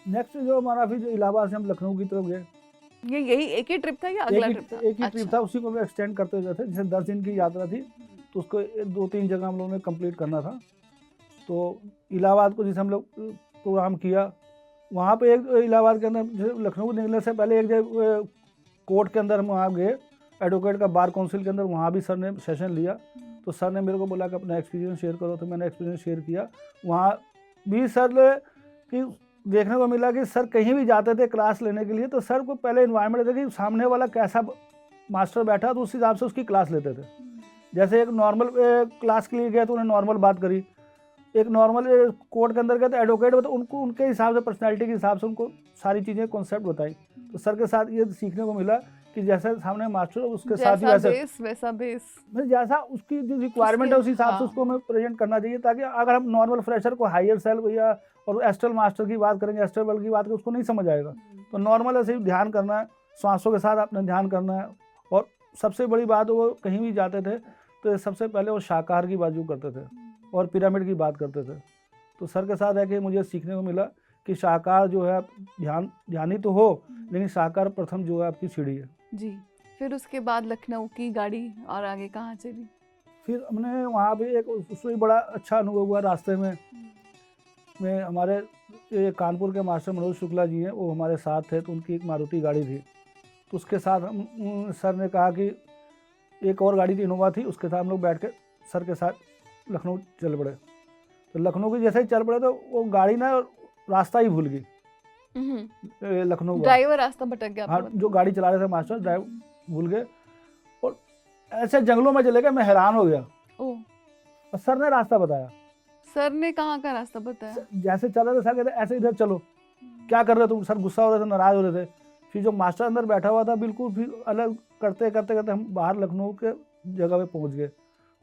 नेक्स्ट जो हमारा फिर जो इलाहाबाद से हम लखनऊ की तरफ गए, यही एक ही ट्रिप था या अगला ट्रिप था? एक ही ट्रिप था, उसी को एक्सटेंड करते हुए थे। जैसे 10 दिन की यात्रा थी तो उसको 2-3 जगह हम लोगों ने कंप्लीट करना था। तो इलाहाबाद को जैसे हम लोग प्रोग्राम किया, वहाँ पे एक इलाहाबाद के अंदर लखनऊ निकलने से पहले एक जगह कोर्ट के अंदर हम वहाँ गए, एडवोकेट का बार काउंसिल के अंदर, वहाँ भी सर ने सेशन लिया। तो सर ने मेरे को बोला कि अपना एक्सपीरियंस शेयर करो, तो मैंने एक्सपीरियंस शेयर किया। वहाँ भी सर की देखने को मिला कि सर कहीं भी जाते थे क्लास लेने के लिए तो सर को पहले इन्वायरमेंट था कि सामने वाला कैसा मास्टर बैठा तो उस हिसाब से उसकी क्लास लेते थे। जैसे एक नॉर्मल क्लास के लिए गया तो उन्हें नॉर्मल बात करी, एक नॉर्मल कोर्ट के अंदर गए तो एडवोकेट तो उनको उनके हिसाब से, पर्सनैलिटी के हिसाब से उनको सारी चीज़ें कॉन्सेप्ट बताई। तो सर के साथ ये सीखने को मिला कि जैसे सामने मास्टर उसके साथ ही वैसा बेस जैसा उसकी जो रिक्वायरमेंट है उस हिसाब से उसको हमें प्रेजेंट करना चाहिए, ताकि अगर हम नॉर्मल फ्रेशर को हायर सेल या और एस्ट्रल मास्टर की बात करेंगे, एस्ट्रल वर्ल्ड की बात करेंगे, उसको नहीं समझ आएगा। तो नॉर्मल ऐसे ही ध्यान करना है, श्वासों के साथ अपने ध्यान करना है। और सबसे बड़ी बात, वो कहीं भी जाते थे तो सबसे पहले वो शाकाहार की बाजू करते थे और पिरामिड की बात करते थे। तो सर के साथ है कि मुझे सीखने को मिला कि शाकाहार जो है ध्यानी तो हो, लेकिन शाकाहार प्रथम जो है आपकी सीढ़ी है। जी, फिर उसके बाद लखनऊ की गाड़ी और आगे कहाँ चली? फिर हमने वहाँ पे एक उससे बड़ा अच्छा अनुभव हुआ। रास्ते में हमारे कानपुर के मास्टर मनोज शुक्ला जी हैं, वो हमारे साथ थे। तो उनकी एक मारुति गाड़ी थी, तो उसके साथ हम सर ने कहा कि एक और गाड़ी थी, इनोवा थी, उसके साथ हम लोग बैठ के सर के साथ लखनऊ चल पड़े। तो लखनऊ की जैसे ही चल पड़े तो वो गाड़ी ना रास्ता ही भूल गई, लखनऊ ड्राइवर रास्ता भटक गया। हाँ, जो गाड़ी चला रहे थे मास्टर ड्राइवर भूल गए और ऐसे जंगलों में चले गए। मैं हैरान हो गया। और सर ने रास्ता बताया। सर ने कहाँ का रास्ता बताया? जैसे चल रहे थे सर कहते ऐसे इधर चलो, क्या कर रहे तुम? सर गुस्सा हो रहे थे, नाराज हो रहे थे। फिर जो मास्टर अंदर बैठा हुआ था बिल्कुल फिर अलग करते करते करते हम बाहर लखनऊ के जगह पे पहुंच गए।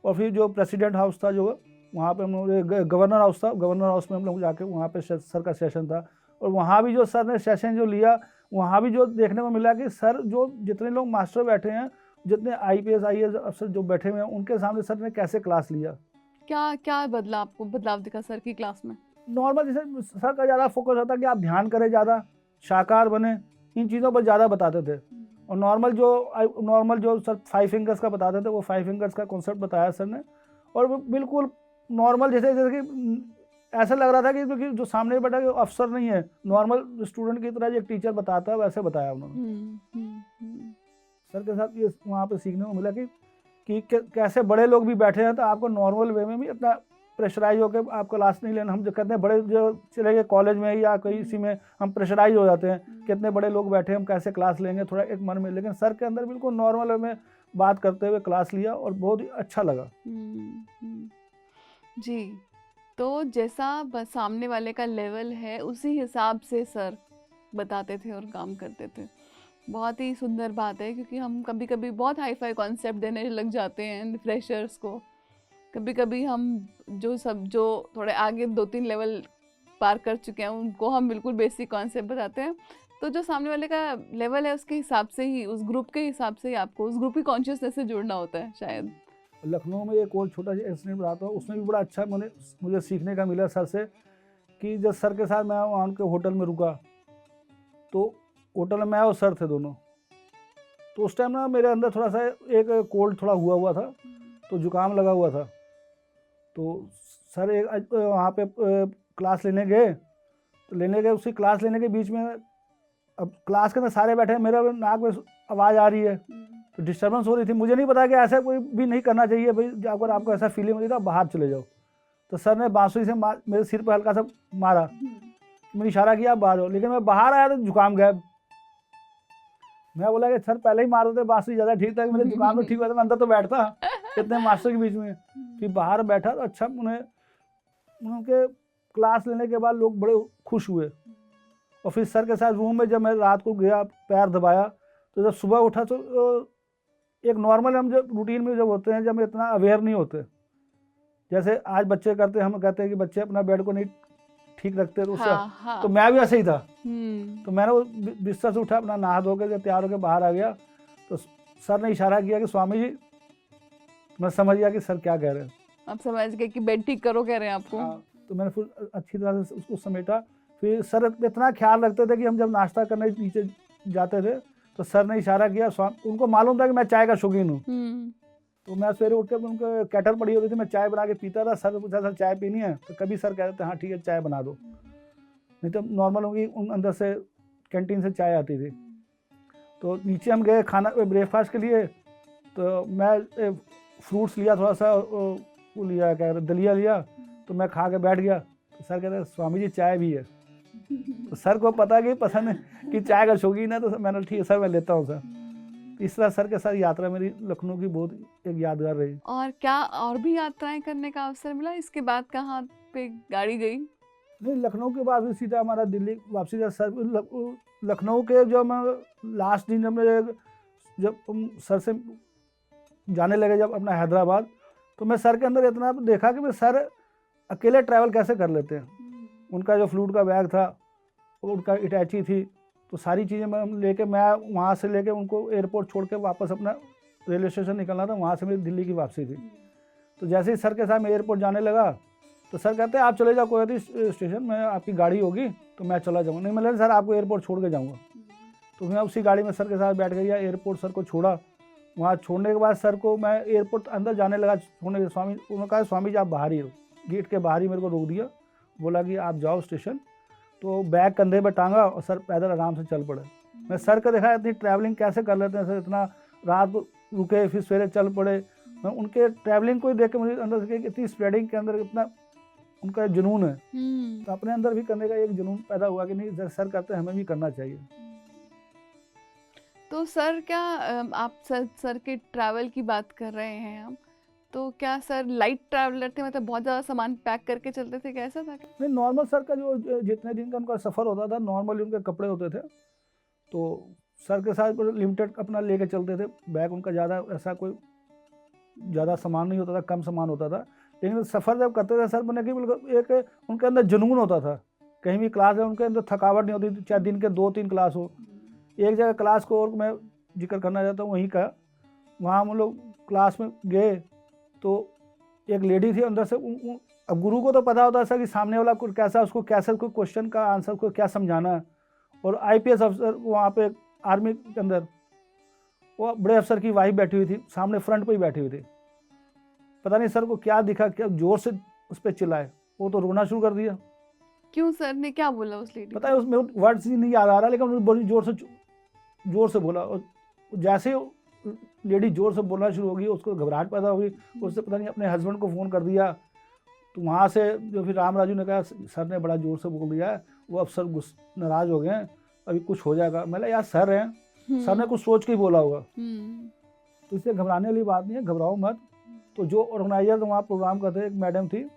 और फिर जो प्रेसिडेंट हाउस था, जो वहाँ पे हम लोग, गवर्नर हाउस था, गवर्नर हाउस में हम लोग जाके वहाँ पे सर का सेशन था। और वहाँ भी जो सर ने सेशन जो लिया, वहाँ भी जो देखने को मिला कि सर जो जितने लोग मास्टर बैठे हैं, जितने IPS IAS अफसर जो बैठे हुए हैं, उनके सामने सर ने कैसे क्लास लिया। क्या क्या बदलाव दिखा सर की क्लास में? नॉर्मल जैसे सर का ज़्यादा फोकस होता कि आप ध्यान करें, ज़्यादा शाकाहार बने, इन चीज़ों पर ज़्यादा बताते थे। और नॉर्मल जो सर 5 फिंगर्स का बताते थे, वो 5 फिंगर्स का कॉन्सेप्ट बताया सर ने। और वो बिल्कुल नॉर्मल जैसे जैसे कि ऐसा लग रहा था कि क्योंकि जो सामने बैठा है अफसर नहीं है, नॉर्मल स्टूडेंट की तरह एक टीचर बताता है वैसे बताया उन्होंने। सर के साथ ये वहाँ पे सीखने को मिला कि कैसे बड़े लोग भी बैठे हैं तो आपको नॉर्मल वे में भी इतना प्रेशराइज होकर आप क्लास नहीं लेना। हम जो कहते हैं बड़े जो चले गए कॉलेज में या कहीं इसी में हम प्रेशराइज हो जाते हैं, कितने बड़े लोग बैठे हम कैसे क्लास लेंगे, थोड़ा एक मन में। लेकिन सर के अंदर बिल्कुल नॉर्मल वे में बात करते हुए क्लास लिया और बहुत ही अच्छा लगा। जी, तो जैसा सामने वाले का लेवल है उसी हिसाब से सर बताते थे और काम करते थे। बहुत ही सुंदर बात है, क्योंकि हम कभी कभी बहुत हाई फाई कॉन्सेप्ट देने लग जाते हैं फ्रेशर्स को। कभी कभी हम जो थोड़े आगे 2-3 लेवल पार कर चुके हैं उनको हम बिल्कुल बेसिक कॉन्सेप्ट बताते हैं। तो जो सामने वाले का लेवल है उसके हिसाब से ही, उस ग्रुप के हिसाब से ही आपको उस ग्रुप की कॉन्शियसनेस से जुड़ना होता है शायद। लखनऊ में एक और छोटा सा इंसिडेंट बताता हूँ, उसमें भी बड़ा अच्छा मुझे सीखने का मिला सर से। कि जब सर के साथ मैं वहाँ उनके होटल में रुका, तो होटल में मैं और सर थे दोनों। तो उस टाइम ना मेरे अंदर थोड़ा सा एक कोल्ड थोड़ा हुआ था, तो जुकाम लगा हुआ था। तो सर एक वहाँ पे क्लास लेने गए, उसकी क्लास लेने के बीच में, अब क्लास के अंदर सारे बैठे हैं, मेरे नाक में आवाज़ आ रही है, तो डिस्टर्बेंस हो रही थी। मुझे नहीं पता कि ऐसा कोई भी नहीं करना चाहिए भाई, अगर आपको ऐसा फीलिंग होती है तो आप बाहर चले जाओ। तो सर ने बांसुरी से मेरे सिर पर हल्का सा मारा, मैंने इशारा किया आप बाहर हो। लेकिन मैं बाहर आया तो जुकाम गायब। मैं बोला कि सर पहले ही मार देते, बांसुरी ज़्यादा ठीक था, मेरे जुकाम तो ठीक हुआ था, मैं अंदर तो बैठता इतने मास्टर के बीच में। फिर बाहर बैठा तो अच्छा, उनके क्लास लेने के बाद लोग बड़े खुश हुए। और फिर सर के साथ रूम में जब मैं रात को गया, पैर दबाया, तो जब सुबह उठा तो एक नॉर्मल हम जब रूटीन में जब होते हैं, जब हम इतना अवेयर नहीं होते, जैसे आज बच्चे करते हैं, हम कहते हैं कि बच्चे अपना बेड को नहीं ठीक रखते, तो हाँ। तो मैं भी ऐसे ही था। तो मैंने वो बिस्तर से उठा, अपना नहा धो के तैयार होकर बाहर आ गया। तो सर ने इशारा किया कि स्वामी जी, मैं समझ गया कि सर क्या कह रहे हैं। आप समझ गए कि बेड ठीक करो कह रहे हैं आपको। हाँ, तो मैंने फिर अच्छी तरह से उसको समेटा। फिर सर इतना ख्याल रखते थे कि हम जब नाश्ता करने नीचे जाते थे तो सर ने इशारा किया, उनको मालूम था कि मैं चाय का शौकीन हूँ। तो मैं सवेरे उठ कर उनको कैटल पड़ी होती थी, मैं चाय बना के पीता था। सर ने पूछा सर चाय पीनी है, तो कभी सर कहते थे हाँ ठीक है चाय बना दो, नहीं तो नॉर्मल होगी उन अंदर से कैंटीन से चाय आती थी। तो नीचे हम गए खाना ब्रेकफास्ट के लिए, तो मैं फ्रूट्स लिया, थोड़ा सा वो लिया, क्या दलिया लिया, तो मैं खा के बैठ गया। तो सर कहते स्वामी जी चाय भी है। तो सर को पता कि पसंद है कि चाय का शौकीन है, तो मैंने ठीक है सर मैं लेता हूँ सर। इस तरह सर के साथ यात्रा मेरी लखनऊ की बहुत एक यादगार रही। और क्या और भी यात्राएं करने का अवसर मिला इसके बाद? कहाँ पे गाड़ी गई? नहीं, लखनऊ के बाद भी सीधा हमारा दिल्ली वापसी था। सर लखनऊ के जो मैं लास्ट दिन जब सर से जाने लगे जब अपना हैदराबाद, तो मैं सर के अंदर इतना देखा कि मैं सर अकेले ट्रैवल कैसे कर लेते हैं। उनका जो फ्लूट का बैग था, उनका इटैची थी, तो सारी चीज़ें मैं वहाँ से लेके उनको एयरपोर्ट छोड़ के वापस अपना रेलवे स्टेशन निकलना था, वहाँ से मेरी दिल्ली की वापसी थी। तो जैसे ही सर के साथ मैं एयरपोर्ट जाने लगा, तो सर कहते हैं आप चले जाओ कोई स्टेशन में, आपकी गाड़ी होगी तो मैं चला जाऊँगा। नहीं, मैं सर आपको एयरपोर्ट छोड़ के जाऊँगा। तो मैं उसी गाड़ी में सर के साथ बैठ गया, एयरपोर्ट सर को छोड़ा। वहाँ छोड़ने के बाद सर को मैं एयरपोर्ट अंदर जाने लगा छोड़ने के, उन्होंने कहा स्वामी जी आप बाहर ही हो। गेट के बाहर ही मेरे को रोक दिया, बोला कि आप जाओ स्टेशन। तो बैग कंधे पर टांगा और सर पैदल आराम से चल पड़े। मैं सर का देखा इतनी ट्रैवलिंग कैसे कर लेते हैं सर, इतना रात को रुके फिर सवेरे चल पड़े। मैं उनके ट्रैवलिंग को ही देख के मुझे अंदर से इतनी स्प्रेडिंग के अंदर इतना उनका जुनून है, तो अपने अंदर भी करने का एक जुनून पैदा हुआ कि नहीं सर करते हैं, हमें भी करना चाहिए। तो सर क्या आप सर के ट्रैवल की बात कर रहे हैं हम, तो क्या सर लाइट ट्रैवलर थे, मतलब बहुत ज़्यादा सामान पैक करके चलते थे, कैसा था? नहीं, नॉर्मल सर का जो जितने दिन का उनका सफ़र होता था, नॉर्मली उनके कपड़े होते थे, तो सर के साथ लिमिटेड अपना लेके चलते थे बैग। उनका ज़्यादा ऐसा कोई ज़्यादा सामान नहीं होता था, कम सामान होता था। लेकिन सफ़र जब करते थे सर बने कि बिल्कुल एक उनके अंदर जुनून होता था। कहीं भी क्लास है उनके अंदर थकावट नहीं होती थी, चाहे दिन के 2-3 क्लास हो। एक जगह क्लास को और मैं जिक्र करना चाहता हूँ वहीं का, वहाँ हम लोग क्लास में गए तो एक लेडी थी अंदर से अब गुरु को तो पता होता है सर कि सामने वाला कैसा, उसको कैसे उसको क्वेश्चन का आंसर को क्या समझाना है। और आईपीएस अफसर वहाँ पे आर्मी के अंदर वो बड़े अफसर की वाइफ बैठी हुई थी, सामने फ्रंट पे ही बैठी हुई थी। पता नहीं सर को क्या दिखा, क्या जोर से उस पर चिल्लाए, वो तो रोना शुरू कर दिया। क्यों सर ने क्या बोला उस लेडी? पता है उसमें वर्ड्स ही नहीं याद आ रहा, लेकिन उन्होंने बड़ी जोर से बोला। और जैसे लेडी जोर से बोलना शुरू होगी, उसको घबराहट पैदा होगी, उससे पता नहीं अपने हस्बैंड को फ़ोन कर दिया। तो वहाँ से जो फिर राम राजू ने कहा सर ने बड़ा जोर से बोल दिया है, वो अफसर नाराज़ हो गए, अभी कुछ हो जाएगा। मैं यार सर हैं, सर ने कुछ सोच के ही बोला होगा। तो इसलिए घबराने वाली बात नहीं है, घबराओ मत। तो जो ऑर्गेनाइजर वहाँ प्रोग्राम करते थे, एक मैडम थी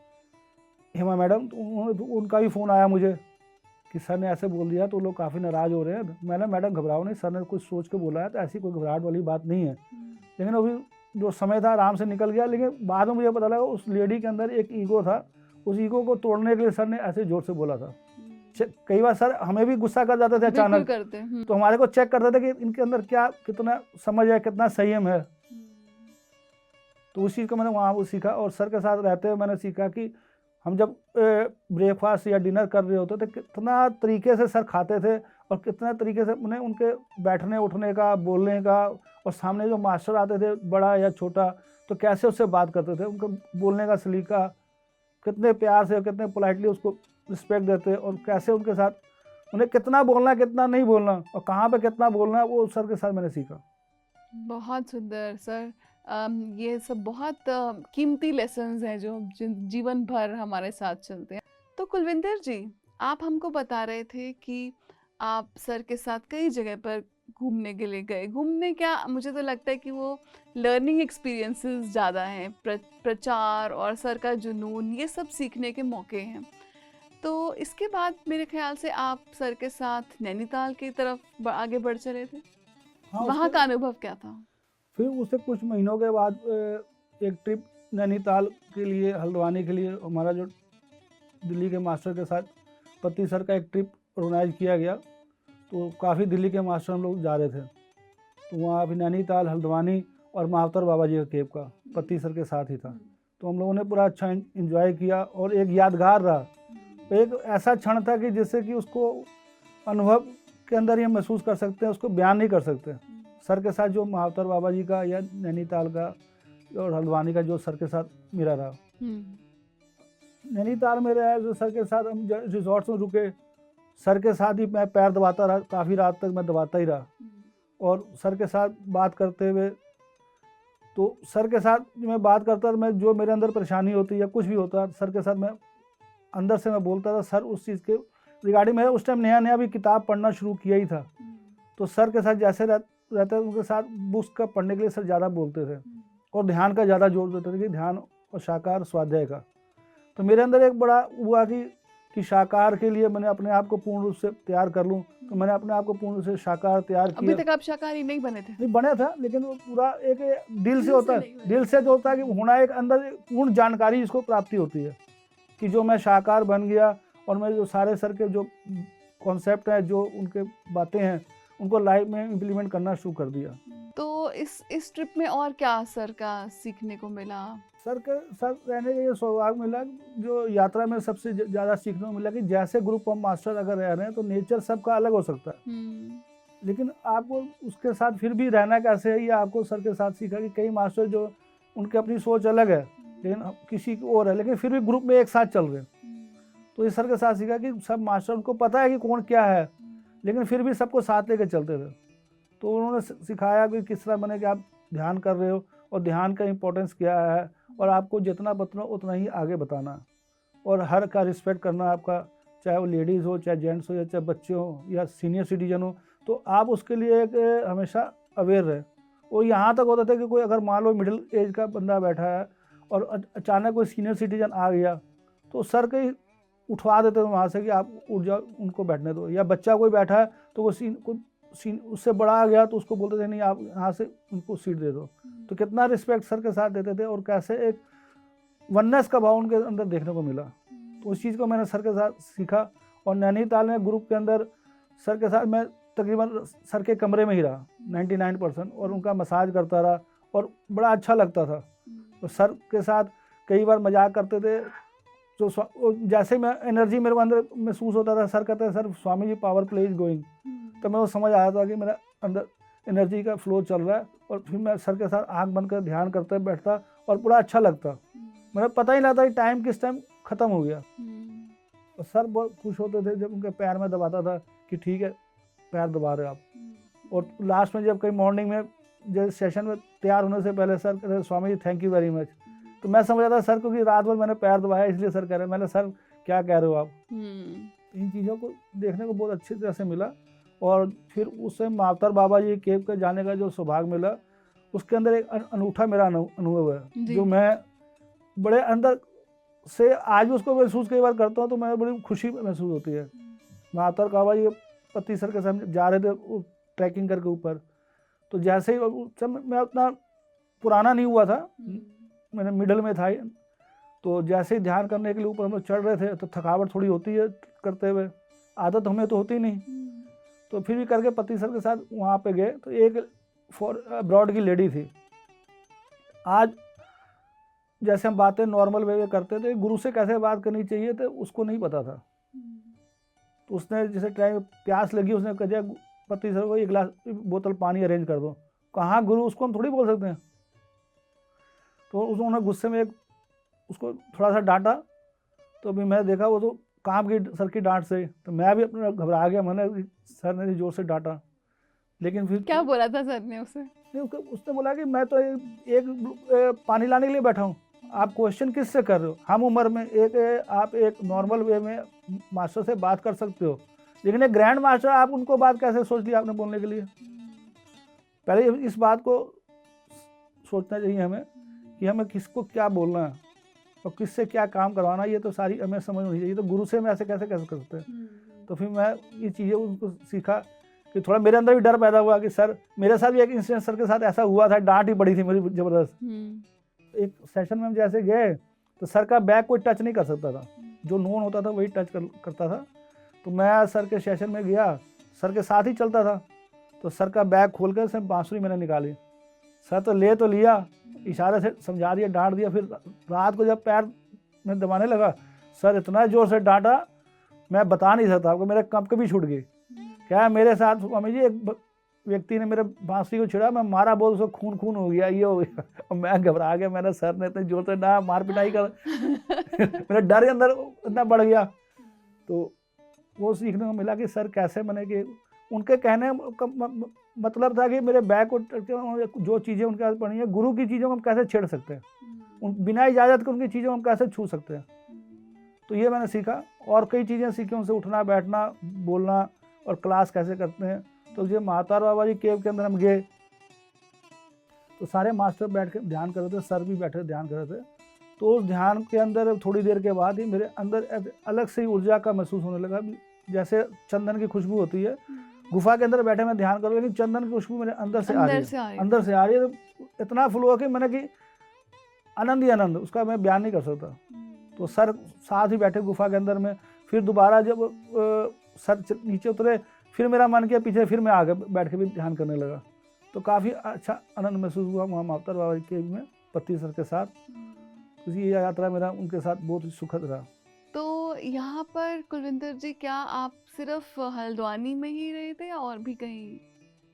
हेमा मैडम, तो उनका भी फ़ोन आया मुझे कि सर ने ऐसे बोल दिया तो लोग काफ़ी नाराज़ हो रहे हैं। मैंने मैडम घबराओ नहीं, सर ने कुछ सोच के बोला है, तो ऐसी कोई घबराहट वाली बात नहीं है। लेकिन अभी जो समय था आराम से निकल गया। लेकिन बाद में मुझे पता लगा उस लेडी के अंदर एक ईगो था, उस ईगो को तोड़ने के लिए सर ने ऐसे जोर से बोला था। कई बार सर हमें भी गुस्सा कर जाते थे अचानक, तो हमारे को चेक करते थे कि इनके अंदर क्या कितना समझ है, कितना संयम है। तो उस चीज़ को मैंने वहाँ वो सीखा। और सर के साथ रहते हुए मैंने सीखा कि हम जब ब्रेकफास्ट या डिनर कर रहे होते थे, कितना तरीके से सर खाते थे और कितना तरीके से उन्हें उनके बैठने उठने का, बोलने का, और सामने जो मास्टर आते थे बड़ा या छोटा, तो कैसे उससे बात करते थे, उनका बोलने का सलीका कितने प्यार से और कितने पोलाइटली उसको रिस्पेक्ट देते, और कैसे उनके साथ उन्हें कितना बोलना कितना नहीं बोलना और कहाँ पे कितना बोलना, वो सर के साथ मैंने सीखा। बहुत सुंदर सर। ये सब बहुत कीमती लेसन्स हैं जो जीवन भर हमारे साथ चलते हैं। तो कुलविंदर जी, आप हमको बता रहे थे कि आप सर के साथ कई जगह पर घूमने के लिए गए। घूमने क्या, मुझे तो लगता है कि वो लर्निंग एक्सपीरियंसेस ज़्यादा हैं, प्रचार और सर का जुनून, ये सब सीखने के मौके हैं। तो इसके बाद मेरे ख्याल से आप सर के साथ नैनीताल की तरफ आगे बढ़ चले थे। हाँ, वहाँ का अनुभव क्या था? फिर उससे कुछ महीनों के बाद एक ट्रिप नैनीताल के लिए, हल्द्वानी के लिए, हमारा जो दिल्ली के मास्टर के साथ पति सर का एक ट्रिप ऑर्गेनाइज किया गया। तो काफ़ी दिल्ली के मास्टर हम लोग जा रहे थे। तो वहाँ अभी नैनीताल, हल्द्वानी और महावतर बाबा जी का केप का पति सर के साथ ही था। तो हम लोगों ने पूरा अच्छा इंजॉय किया और एक यादगार रहा। एक ऐसा क्षण था कि जिससे कि उसको अनुभव के अंदर ये महसूस कर सकते हैं, उसको बयान नहीं कर सकते। सर के साथ जो महावतर बाबा जी का या नैनीताल का और हल्द्वानी का जो सर के साथ मेरा रहा। नैनीताल में रहा जो सर के साथ हम रिजॉर्ट्स में रुके, सर के साथ ही मैं पैर दबाता रहा, काफ़ी रात तक मैं दबाता ही रहा। और सर के साथ बात करते हुए, तो सर के साथ मैं बात करता था, मैं जो मेरे अंदर परेशानी होती या कुछ भी होता, सर के साथ मैं अंदर से मैं बोलता था। सर उस चीज़ के रिगार्डिंग, मैं उस टाइम नया भी किताब पढ़ना शुरू किया ही था। तो सर के साथ जैसे रहते उनके साथ बुक्स का पढ़ने के लिए सर ज़्यादा बोलते थे और ध्यान का ज़्यादा जोर देते थे कि ध्यान और शाकाहार स्वाध्याय का। तो मेरे अंदर एक बड़ा हुआ कि शाकाहार के लिए मैंने अपने आप को पूर्ण रूप से तैयार कर लूँ। तो मैंने अपने आप को पूर्ण रूप से शाकाहार तैयार किया। अभी तक आप शाकाहारी नहीं बने थे? नहीं बने था, लेकिन वो पूरा एक दिल से होता है, दिल से जो होता है कि होना एक अंदर पूर्ण जानकारी जिसको प्राप्ति होती है कि जो मैं शाकाहार बन गया और मैं जो सारे सर के जो कॉन्सेप्ट हैं, जो उनके बातें हैं, उनको लाइफ में इम्प्लीमेंट करना शुरू कर दिया। तो इस ट्रिप में और क्या सर का सीखने को मिला? सर के साथ रहने का ये सौभाग्य मिला, जो यात्रा में सबसे ज़्यादा सीखने को मिला कि जैसे ग्रुप ऑफ मास्टर अगर रह रहे हैं तो नेचर सबका अलग हो सकता है, लेकिन आपको उसके साथ फिर भी रहना कैसे है, ये आपको सर के साथ सीखा कि कई मास्टर जो उनकी अपनी सोच अलग है, लेकिन किसी की और है, लेकिन फिर भी ग्रुप में एक साथ चल रहे हैं। तो इस सर के साथ सीखा कि सब मास्टर उनको पता है कि कौन क्या है, लेकिन फिर भी सबको साथ लेकर चलते थे। तो उन्होंने सिखाया कि किस तरह बने कि आप ध्यान कर रहे हो और ध्यान का इम्पोर्टेंस क्या है, और आपको जितना बताना उतना ही आगे बताना, और हर का रिस्पेक्ट करना आपका, चाहे वो लेडीज़ हो, चाहे जेंट्स हो, या चाहे बच्चे हो या सीनियर सिटीजन हो, तो आप उसके लिए एक हमेशा अवेयर रहे। और यहाँ तक होता था कि कोई अगर मान लो मिडिल एज का बंदा बैठा है और अचानक कोई सीनियर सिटीजन आ गया, तो सर के उठवा देते थे वहाँ से कि आप उठ जाओ, उनको बैठने दो। या बच्चा कोई बैठा है तो वो उससे बड़ा आ गया तो उसको बोलते थे नहीं आप यहाँ से उनको सीट दे दो। तो कितना रिस्पेक्ट सर के साथ देते थे और कैसे एक वननेस का भाव उनके अंदर देखने को मिला। तो उस चीज़ को मैंने सर के साथ सीखा। और नैनीताल में ग्रुप के अंदर सर के साथ मैं तकरीबन सर के कमरे में ही रहा 99%, और उनका मसाज करता रहा और बड़ा अच्छा लगता था। तो सर के साथ कई बार मजाक करते थे। तो जैसे मैं एनर्जी मेरे को अंदर महसूस होता था, सर कहते हैं sir Swami ji power play is going, तो मैं वो समझ आया था कि मेरा अंदर एनर्जी का फ्लो चल रहा है। और फिर मैं सर के साथ आंख बंद कर ध्यान करते बैठता और बड़ा अच्छा लगता, मेरा पता ही नहीं लगता कि टाइम किस टाइम ख़त्म हो गया। और सर बहुत खुश होते थे जब उनके पैर में दबाता था कि ठीक है पैर दबा रहे आप। और लास्ट में जब कहीं मॉर्निंग में जैसे सेशन में तैयार होने से पहले सर कहते Swami ji thank you very much, तो मैं समझ आता सर क्योंकि रात भर मैंने पैर दबाया इसलिए सर कह रहे हैं। मैंने सर क्या कह रहे हो आप। इन चीज़ों को देखने को बहुत अच्छी तरह से मिला। और फिर उससे मावतर बाबा जी केव के जाने का जो सौभाग्य मिला, उसके अंदर एक अनूठा मेरा अनुभव है जो मैं बड़े अंदर से आज भी उसको महसूस कई बार करता हूँ तो मैं बड़ी खुशी महसूस होती है। मावतर बाबा जी पति सर के साथ जा रहे थे ट्रैकिंग करके ऊपर, तो जैसे ही मैं उतना पुराना नहीं हुआ था, मैंने मिडल में था, तो जैसे ही ध्यान करने के लिए ऊपर हम लोग चढ़ रहे थे तो थकावट थोड़ी होती है करते हुए, आदत हमें तो होती नहीं, तो फिर भी करके पति सर के साथ वहाँ पे गए। तो एक अब्रॉड की लेडी थी। आज जैसे हम बातें नॉर्मल वे में करते थे, गुरु से कैसे बात करनी चाहिए तो उसको नहीं पता था। तो उसने जैसे टाइम प्यास लगी, उसने कह दिया पति सर को एक गिलास बोतल पानी अरेंज कर दो। कहाँ गुरु, उसको हम थोड़ी बोल सकते हैं। तो उन्होंने गुस्से में उसको थोड़ा सा डांटा, तो अभी मैंने देखा वो तो कांप गई सर की डांट से, तो मैं भी अपना घबरा गया। मैंने सर ने जोर से डांटा, लेकिन फिर क्या बोला था सर ने उसे? उसने बोला कि मैं तो एक पानी लाने के लिए बैठा हूँ, आप क्वेश्चन किससे कर रहे हो। हम उम्र में आप एक नॉर्मल वे में मास्टर से बात कर सकते हो, लेकिन एक ग्रैंड मास्टर आप उनको बात कैसे सोच लिया आपने बोलने के लिए। पहले इस बात को सोचना चाहिए हमें कि हमें किसको क्या बोलना है और किससे क्या काम करवाना, ये तो सारी हमें समझ होनी चाहिए। तो गुरु से हम ऐसे कैसे कर सकते हैं। तो फिर मैं ये चीज़ें उनको सीखा कि थोड़ा मेरे अंदर भी डर पैदा हुआ कि सर मेरे साथ भी एक इंसिडेंट सर के साथ ऐसा हुआ था, डांट ही पड़ी थी मेरी ज़बरदस्त। एक सेशन में हम जैसे गए तो सर का बैग कोई टच नहीं कर सकता था, जो नोन होता था वही टच करता था। तो मैं सर के सेशन में गया, सर के साथ ही चलता था, तो सर का बैग खोल कर से बांसुरी मैंने निकाली। सर तो ले तो लिया, इशारे से समझा दिया, डांट दिया। फिर रात को जब पैर में दबाने लगा, सर इतना ज़ोर से डांटा मैं बता नहीं सकता आपको, मेरे कंप भी छूट गई। क्या मेरे साथ स्वामी जी एक व्यक्ति ने मेरे बांसुरी को छिड़ा, मैं मारा बोल उसको खून खून हो गया, ये हो गया। और मैं घबरा गया, मैंने सर ने इतने जोर से ना मार पिटाई कर मेरा डर के अंदर इतना बढ़ गया। तो वो सीखने को मिला कि सर कैसे मैंने कि उनके कहने का मतलब था कि मेरे बैग को जो चीज़ें उनके हाथ पड़ी हैं, गुरु की चीज़ों को हम कैसे छेड़ सकते हैं, बिना इजाज़त के उनकी चीज़ों को हम कैसे छू सकते हैं। तो ये मैंने सीखा और कई चीज़ें सीखी उनसे, उठना बैठना बोलना और क्लास कैसे करते हैं। तो ये मावतर बाबा जी केव के अंदर हम गए तो सारे मास्टर बैठ के ध्यान कर रहे थे, सर भी बैठे ध्यान कर रहे थे। तो उस ध्यान के अंदर थोड़ी देर के बाद ही मेरे अंदर अलग से ही ऊर्जा का महसूस होने लगा, जैसे चंदन की खुशबू होती है। गुफा के अंदर बैठे मैं ध्यान कर रहा हूँ, लेकिन चंदन की खुशबू मेरे अंदर से आ रही है, अंदर से आ रही है। तो इतना फुल हुआ कि मैंने कि आनंद ही आनंद, उसका मैं बयान नहीं कर सकता। तो सर साथ ही बैठे गुफा के अंदर में। फिर दोबारा जब सर नीचे उतरे, फिर मेरा मन किया पीछे, फिर मैं आगे बैठ के भी ध्यान करने लगा। तो काफ़ी अच्छा आनंद महसूस हुआ वहाँ मावतर बाबा के में पति सर के साथ। ये यात्रा मेरा उनके साथ बहुत ही सुखद रहा। तो यहाँ पर कुलविंदर जी, क्या आप सिर्फ हल्द्वानी में ही रहे थे या और भी कहीं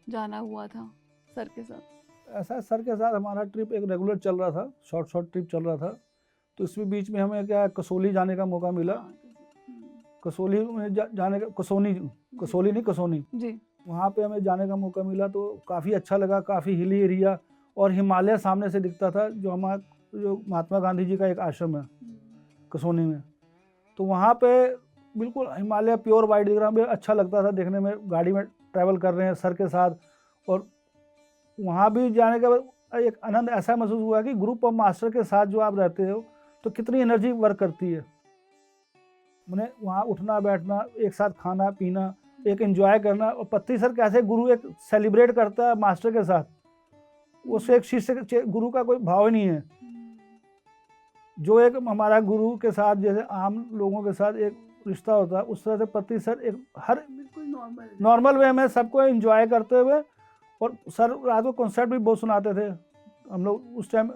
जाना हुआ था सर के साथ? ऐसा सर के साथ हमारा ट्रिप एक रेगुलर चल रहा था, शॉर्ट ट्रिप चल रहा था। तो इसमें बीच में हमें क्या कसोली जाने का मौका मिला। कसोली में जाने का कसोली नहीं कसोनी जी, वहाँ पे हमें जाने का मौका मिला। तो काफ़ी अच्छा लगा, काफ़ी हिली एरिया और हिमालय सामने से दिखता था। जो महात्मा गांधी जी का एक आश्रम है कसोनी में, तो वहाँ पे बिल्कुल हिमालय प्योर वाइट दिख रहा, अच्छा लगता था देखने में। गाड़ी में ट्रैवल कर रहे हैं सर के साथ, और वहाँ भी जाने का एक आनंद ऐसा महसूस हुआ कि ग्रुप ऑफ मास्टर के साथ जो आप रहते हो तो कितनी एनर्जी वर्क करती है। मैंने वहाँ उठना बैठना, एक साथ खाना पीना, एक एंजॉय करना। और पत्ती सर कैसे गुरु एक सेलिब्रेट करता है मास्टर के साथ, उससे एक शिष्य गुरु का कोई भाव ही नहीं है। जो एक हमारा गुरु के साथ जैसे आम लोगों के साथ एक रिश्ता होता है, उस तरह से पति सर एक हर बिल्कुल नॉर्मल वे में सबको एंजॉय करते हुए। और सर रात को कॉन्सर्ट भी बहुत सुनाते थे। हम लोग उस टाइम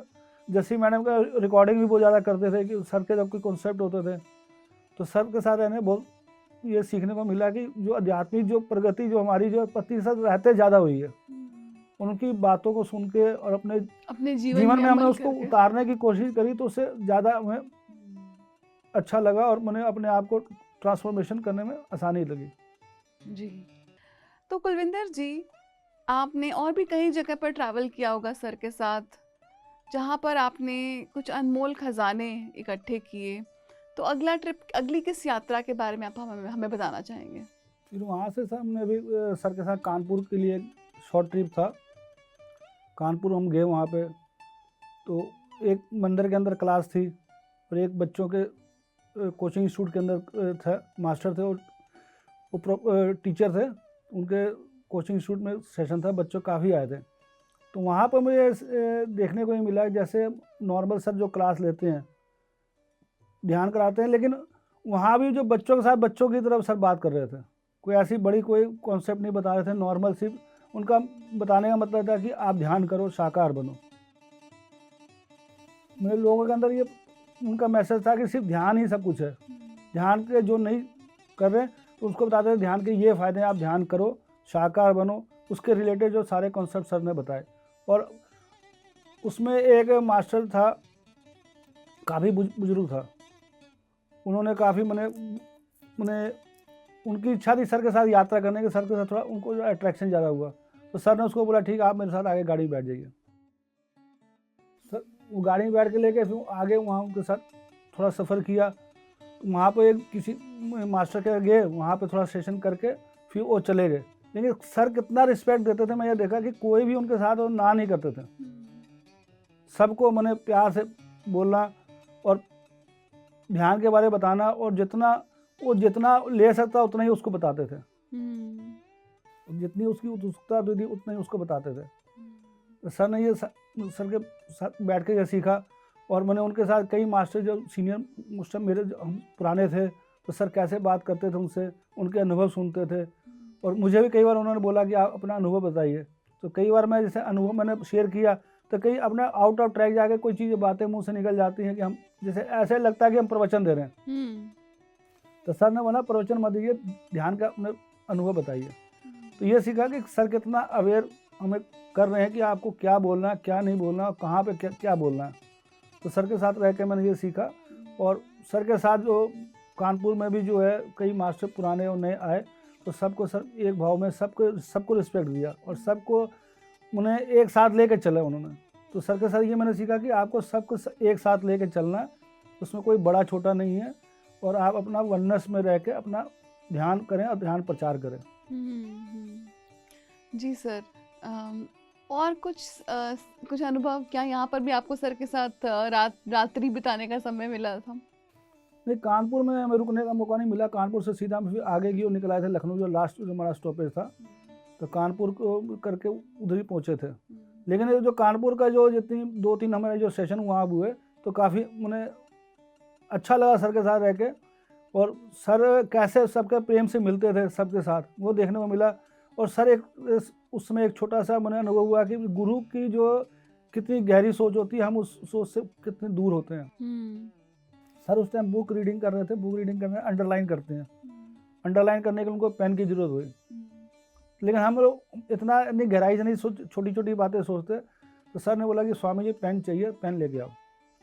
जैसे मैडम का रिकॉर्डिंग भी बहुत ज़्यादा करते थे कि सर के जब कोई कॉन्सेप्ट होते थे तो सर के साथ रहने बहुत ये सीखने को मिला कि जो आध्यात्मिक जो प्रगति जो हमारी जो पति के साथ रहते ज़्यादा हुई है। उनकी बातों को सुन के और अपने जीवन में हमने उसको उतारने की कोशिश करी तो उससे ज़्यादा हमें अच्छा लगा और मैंने अपने आप को ट्रांसफॉर्मेशन करने में आसानी लगी। जी, तो कुलविंदर जी, आपने और भी कई जगह पर ट्रैवल किया होगा सर के साथ, जहाँ पर आपने कुछ अनमोल खजाने इकट्ठे किए। तो अगला ट्रिप, अगली किस यात्रा के बारे में आप हमें बताना चाहेंगे? फिर वहाँ से सर हमने भी सर के साथ कानपुर के लिए शॉर्ट ट्रिप था। कानपुर हम गए, वहाँ पे तो एक मंदिर के अंदर क्लास थी और एक बच्चों के कोचिंग इंस्टीट्यूट के अंदर था, मास्टर थे और वो टीचर थे, उनके कोचिंग इंस्टीट्यूट में सेशन था, बच्चों काफ़ी आए थे। तो वहाँ पर मुझे देखने को ही मिला जैसे नॉर्मल सर जो क्लास लेते हैं, ध्यान कराते हैं, लेकिन वहाँ भी जो बच्चों के साथ बच्चों की तरफ सर बात कर रहे थे। कोई ऐसी बड़ी कोई कॉन्सेप्ट नहीं बता रहे थे, नॉर्मल सिर्फ उनका बताने का मतलब था कि आप ध्यान करो, साकार बनो। मेरे लोगों के अंदर ये उनका मैसेज था कि सिर्फ ध्यान ही सब कुछ है। ध्यान के जो नहीं कर रहे तो उसको बताते थे ध्यान के ये फ़ायदे हैं, आप ध्यान करो, साकार बनो। उसके रिलेटेड जो सारे कॉन्सेप्ट सर ने बताए। और उसमें एक मास्टर था, काफ़ी बुजुर्ग था, उन्होंने काफ़ी मैंने उनकी इच्छा थी सर के साथ यात्रा करने की, सर के साथ थोड़ा उनको जो अट्रैक्शन ज़्यादा हुआ तो सर ने उसको बोला ठीक है आप मेरे साथ आगे गाड़ी में बैठ जाइए। सर वो गाड़ी में बैठ के लेके फिर आगे वहाँ उनके साथ थोड़ा सफ़र किया। वहाँ पर एक किसी मास्टर के गए, वहाँ पे थोड़ा सेशन करके फिर वो चले गए। लेकिन सर कितना रिस्पेक्ट देते थे, मैं ये देखा कि कोई भी उनके साथ वो ना नहीं करते थे, सबको मैंने प्यार से बोलना और ध्यान के बारे में बताना, और जितना ले सकता उतना ही उसको बताते थे। जितनी उसकी उत्सुकता थी उतना ही उसको बताते थे। तो सर ने ये सर के साथ बैठ के ये सीखा। और मैंने उनके साथ कई मास्टर जो सीनियर मास्टर मेरे जो पुराने थे तो सर कैसे बात करते थे उनसे, उनके अनुभव सुनते थे। और मुझे भी कई बार उन्होंने बोला कि आप अपना अनुभव बताइए। तो कई बार मैं जैसे अनुभव मैंने शेयर किया तो कई अपना आउट ऑफ ट्रैक जाके कोई चीज़ें बातें मुंह से निकल जाती हैं कि हम जैसे ऐसे लगता है कि हम प्रवचन दे रहे हैं। तो सर ने बोला प्रवचन मत दीजिए, ध्यान का अपने अनुभव बताइए। तो ये सीखा कि सर कितना अवेयर हमें कर रहे हैं कि आपको क्या बोलना है, क्या नहीं बोलना, और कहाँ पे क्या बोलना है। तो सर के साथ रह के मैंने ये सीखा। और सर के साथ जो कानपुर में भी जो है कई मास्टर पुराने और नए आए तो सबको सर एक भाव में सबको रिस्पेक्ट दिया और सबको उन्हें एक साथ लेके चले उन्होंने। तो सर के साथ ये मैंने सीखा कि आपको सबको एक साथ लेके चलना है, उसमें कोई बड़ा छोटा नहीं है, और आप अपना वननेस में रह के अपना ध्यान करें और ध्यान प्रचार करें। जी सर, और कुछ अनुभव क्या यहाँ पर भी आपको सर के साथ रात्रि बिताने का समय मिला था? नहीं, कानपुर में हमें रुकने का मौका नहीं मिला। कानपुर से सीधा हम फिर आगे की ओर निकल आए थे, लखनऊ जो लास्ट जो हमारा स्टॉपेज था, तो कानपुर को करके उधर ही पहुँचे थे। लेकिन जो कानपुर का जो जितनी 2-3 हमारे जो सेशन वहाँ हुए तो काफ़ी मुझे अच्छा लगा सर के साथ रह के। और सर कैसे सबके प्रेम से मिलते थे सबके साथ, वो देखने को मिला। और सर उस समय एक छोटा सा मैंने अनुभव हुआ कि गुरु की जो कितनी गहरी सोच होती है, हम उस सोच से कितने दूर होते हैं। सर उस टाइम बुक रीडिंग कर रहे थे, बुक रीडिंग करने अंडरलाइन करते हैं, अंडरलाइन करने के लिए उनको पेन की जरूरत हुई। लेकिन हम लोग इतनी गहराई से नहीं छोटी छोटी बातें सोचते। तो सर ने बोला कि स्वामी जी पेन चाहिए, पेन लेके आओ।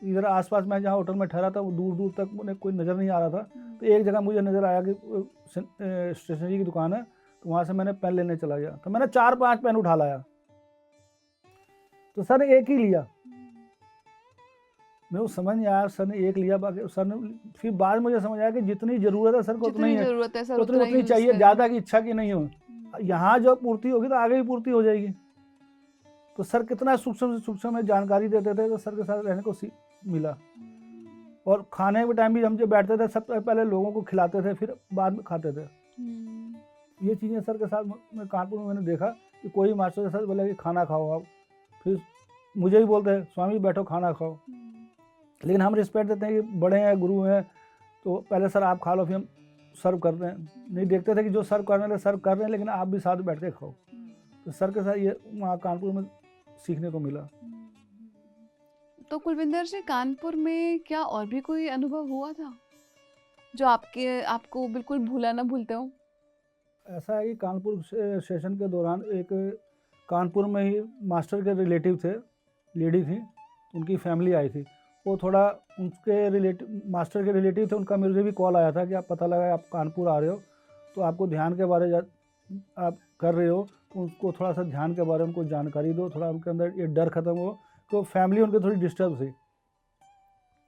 इधर आसपास मैं जहाँ होटल में ठहरा था वो दूर दूर तक मुझे कोई नज़र नहीं आ रहा था। तो एक जगह मुझे नज़र आया कि स्टेशनरी की दुकान है, तो वहाँ से मैंने पेन लेने चला गया। तो मैंने 4-5 पेन उठा लाया, तो सर ने एक ही लिया। मेरे को समझ नहीं आया, सर ने एक लिया, बाकी सर ने फिर बाद मुझे समझ आया कि जितनी ज़रूरत है सर को उतनी है, उतनी चाहिए, ज़्यादा की इच्छा की नहीं हो। यहाँ जो पूर्ति होगी तो आगे भी पूर्ति हो जाएगी। तो सर कितना सूक्ष्म से सूक्ष्म में जानकारी देते थे, तो सर के साथ रहने को मिला। और खाने के टाइम भी हम जो बैठते थे सबसे पहले लोगों को खिलाते थे, फिर बाद में खाते थे। ये चीज़ें सर के साथ मैं कानपुर में मैंने देखा कि कोई मास्टर के साथ बोला कि खाना खाओ आप, फिर मुझे भी बोलते हैं स्वामी बैठो खाना खाओ। लेकिन हम रिस्पेक्ट देते हैं कि बड़े हैं, गुरु हैं, तो पहले सर आप खा लो, फिर हम सर्व करते हैं। नहीं देखते थे कि जो सर्व करने वाले सर्व कर रहे हैं, लेकिन आप भी साथ बैठ के खाओ। तो सर के साथ ये वहाँ कानपुर में सीखने को मिला। तो कुलविंदर जी, कानपुर में क्या और भी कोई अनुभव हुआ था जो आपको बिल्कुल भूला ना भूलते हो? ऐसा है कि कानपुर सेशन के दौरान एक कानपुर में ही मास्टर के रिलेटिव थे, लेडी थी, उनकी फैमिली आई थी। वो थोड़ा उनके रिलेटिव, मास्टर के रिलेटिव थे, उनका मुझे भी कॉल आया था कि आप पता लगा आप कानपुर आ रहे हो, तो आपको ध्यान के बारे आप कर रहे हो, तो उसको थोड़ा सा ध्यान के बारे में उनको जानकारी दो, थोड़ा उनके अंदर ये डर खत्म हो। तो फैमिली उनकी थोड़ी डिस्टर्ब थी।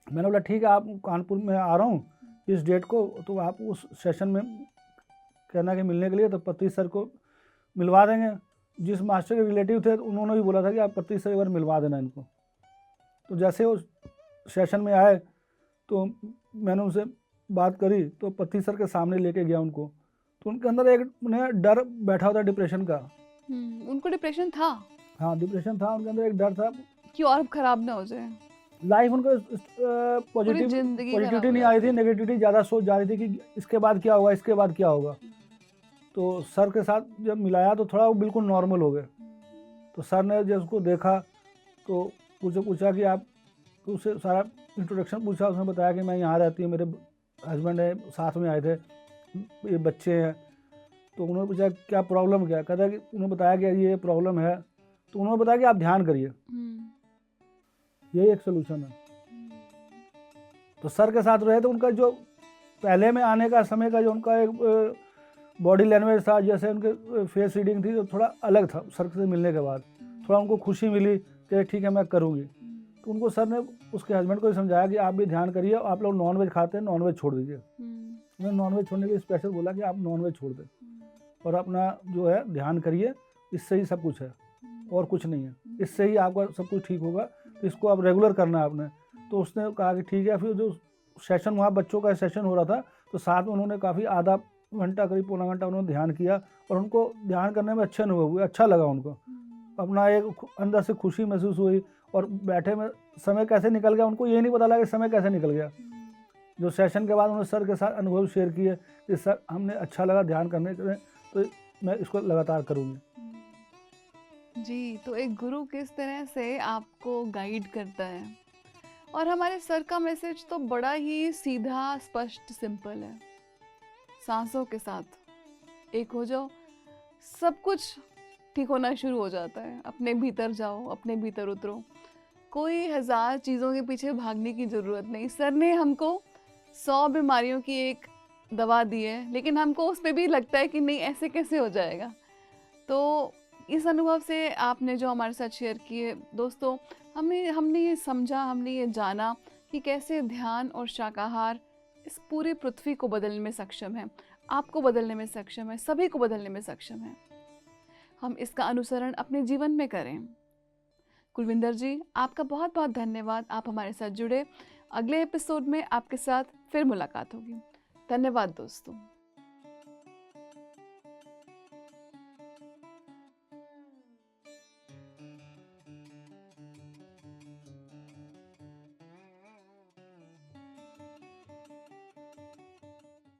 मैंने बोला ठीक है, आप कानपुर में आ रहा हूँ इस डेट को, तो आप उस सेशन में कहना कि मिलने के लिए, तो पत्री सर को मिलवा देंगे। जिस मास्टर के रिलेटिव थे उन्होंने भी बोला था कि आप पत्री सर एक बार मिलवा देना इनको। तो जैसे वो सेशन में आए तो मैंने उनसे बात करी, तो पत्री सर के सामने लेके गया उनको, तो उनके अंदर एक उन्हें डर बैठा होता डिप्रेशन का। उनको डिप्रेशन था? हाँ, डिप्रेशन था, उनके अंदर एक डर था कि और खराब ना हो जाए लाइफ। उनको पॉजिटिविटी नहीं आ रही थी, नेगेटिविटी ज़्यादा सोच जा रही थी कि इसके बाद क्या होगा, इसके बाद क्या होगा। तो सर के साथ जब मिलाया तो थोड़ा वो बिल्कुल नॉर्मल हो गए। तो सर ने जब उसको देखा तो पूछा कि आप, उससे सारा इंट्रोडक्शन पूछा। उसने बताया कि मैं यहाँ रहती हूँ, मेरे हस्बैंड है, साथ में आए थे, ये बच्चे हैं। तो उन्होंने पूछा क्या प्रॉब्लम क्या, कहता है कि उन्होंने बताया कि ये प्रॉब्लम है। तो उन्होंने बताया कि आप ध्यान करिए, यही एक सोल्यूशन है। तो सर के साथ रहे तो उनका जो पहले में आने का समय का जो उनका एक बॉडी लैंग्वेज था, जैसे उनके फेस रीडिंग थी, तो थोड़ा अलग था। सर से मिलने के बाद थोड़ा उनको खुशी मिली कि ठीक है मैं करूँगी। तो उनको सर ने उसके हस्बैंड को समझाया कि आप भी ध्यान करिए, आप लोग नॉनवेज खाते हैं, नॉनवेज छोड़ दीजिए। उन्होंने नॉनवेज छोड़ने के लिए स्पेशल बोला कि आप नॉनवेज छोड़ दें और अपना जो है ध्यान करिए, इससे ही सब कुछ है और कुछ नहीं है, इससे ही आपका सब कुछ ठीक होगा। तो इसको आप रेगुलर करना है आपने। तो उसने कहा कि ठीक है। फिर जो सेशन वहाँ बच्चों का सेशन हो रहा था, तो साथ में उन्होंने काफ़ी आधा घंटा, करीब पौना घंटा उन्होंने ध्यान किया और उनको ध्यान करने में अच्छे अनुभव हुए, अच्छा लगा उनको। अपना एक अंदर से खुशी महसूस हुई और बैठे में समय कैसे निकल गया उनको ये नहीं पता लगा कि समय कैसे निकल गया। जो सेशन के बाद उन्होंने सर के साथ अनुभव शेयर किए कि सर हमने अच्छा लगा ध्यान करने के, तो मैं इसको लगातार करूँगी। जी, तो एक गुरु किस तरह से आपको गाइड करता है, और हमारे सर का मैसेज तो बड़ा ही सीधा, स्पष्ट, सिंपल है। सांसों के साथ एक हो जाओ, सब कुछ ठीक होना शुरू हो जाता है। अपने भीतर जाओ, अपने भीतर उतरो, कोई 1000 चीज़ों के पीछे भागने की ज़रूरत नहीं। सर ने हमको 100 बीमारियों की एक दवा दी है, लेकिन हमको उसमें भी लगता है कि नहीं, ऐसे कैसे हो जाएगा। तो इस अनुभव से आपने जो हमारे साथ शेयर किए दोस्तों, हमने ये समझा, हमने ये जाना कि कैसे ध्यान और शाकाहार इस पूरी पृथ्वी को बदलने में सक्षम है, आपको बदलने में सक्षम है, सभी को बदलने में सक्षम है। हम इसका अनुसरण अपने जीवन में करें। कुलविंदर जी, आपका बहुत बहुत धन्यवाद, आप हमारे साथ जुड़े। अगले एपिसोड में आपके साथ फिर मुलाकात होगी। धन्यवाद दोस्तों।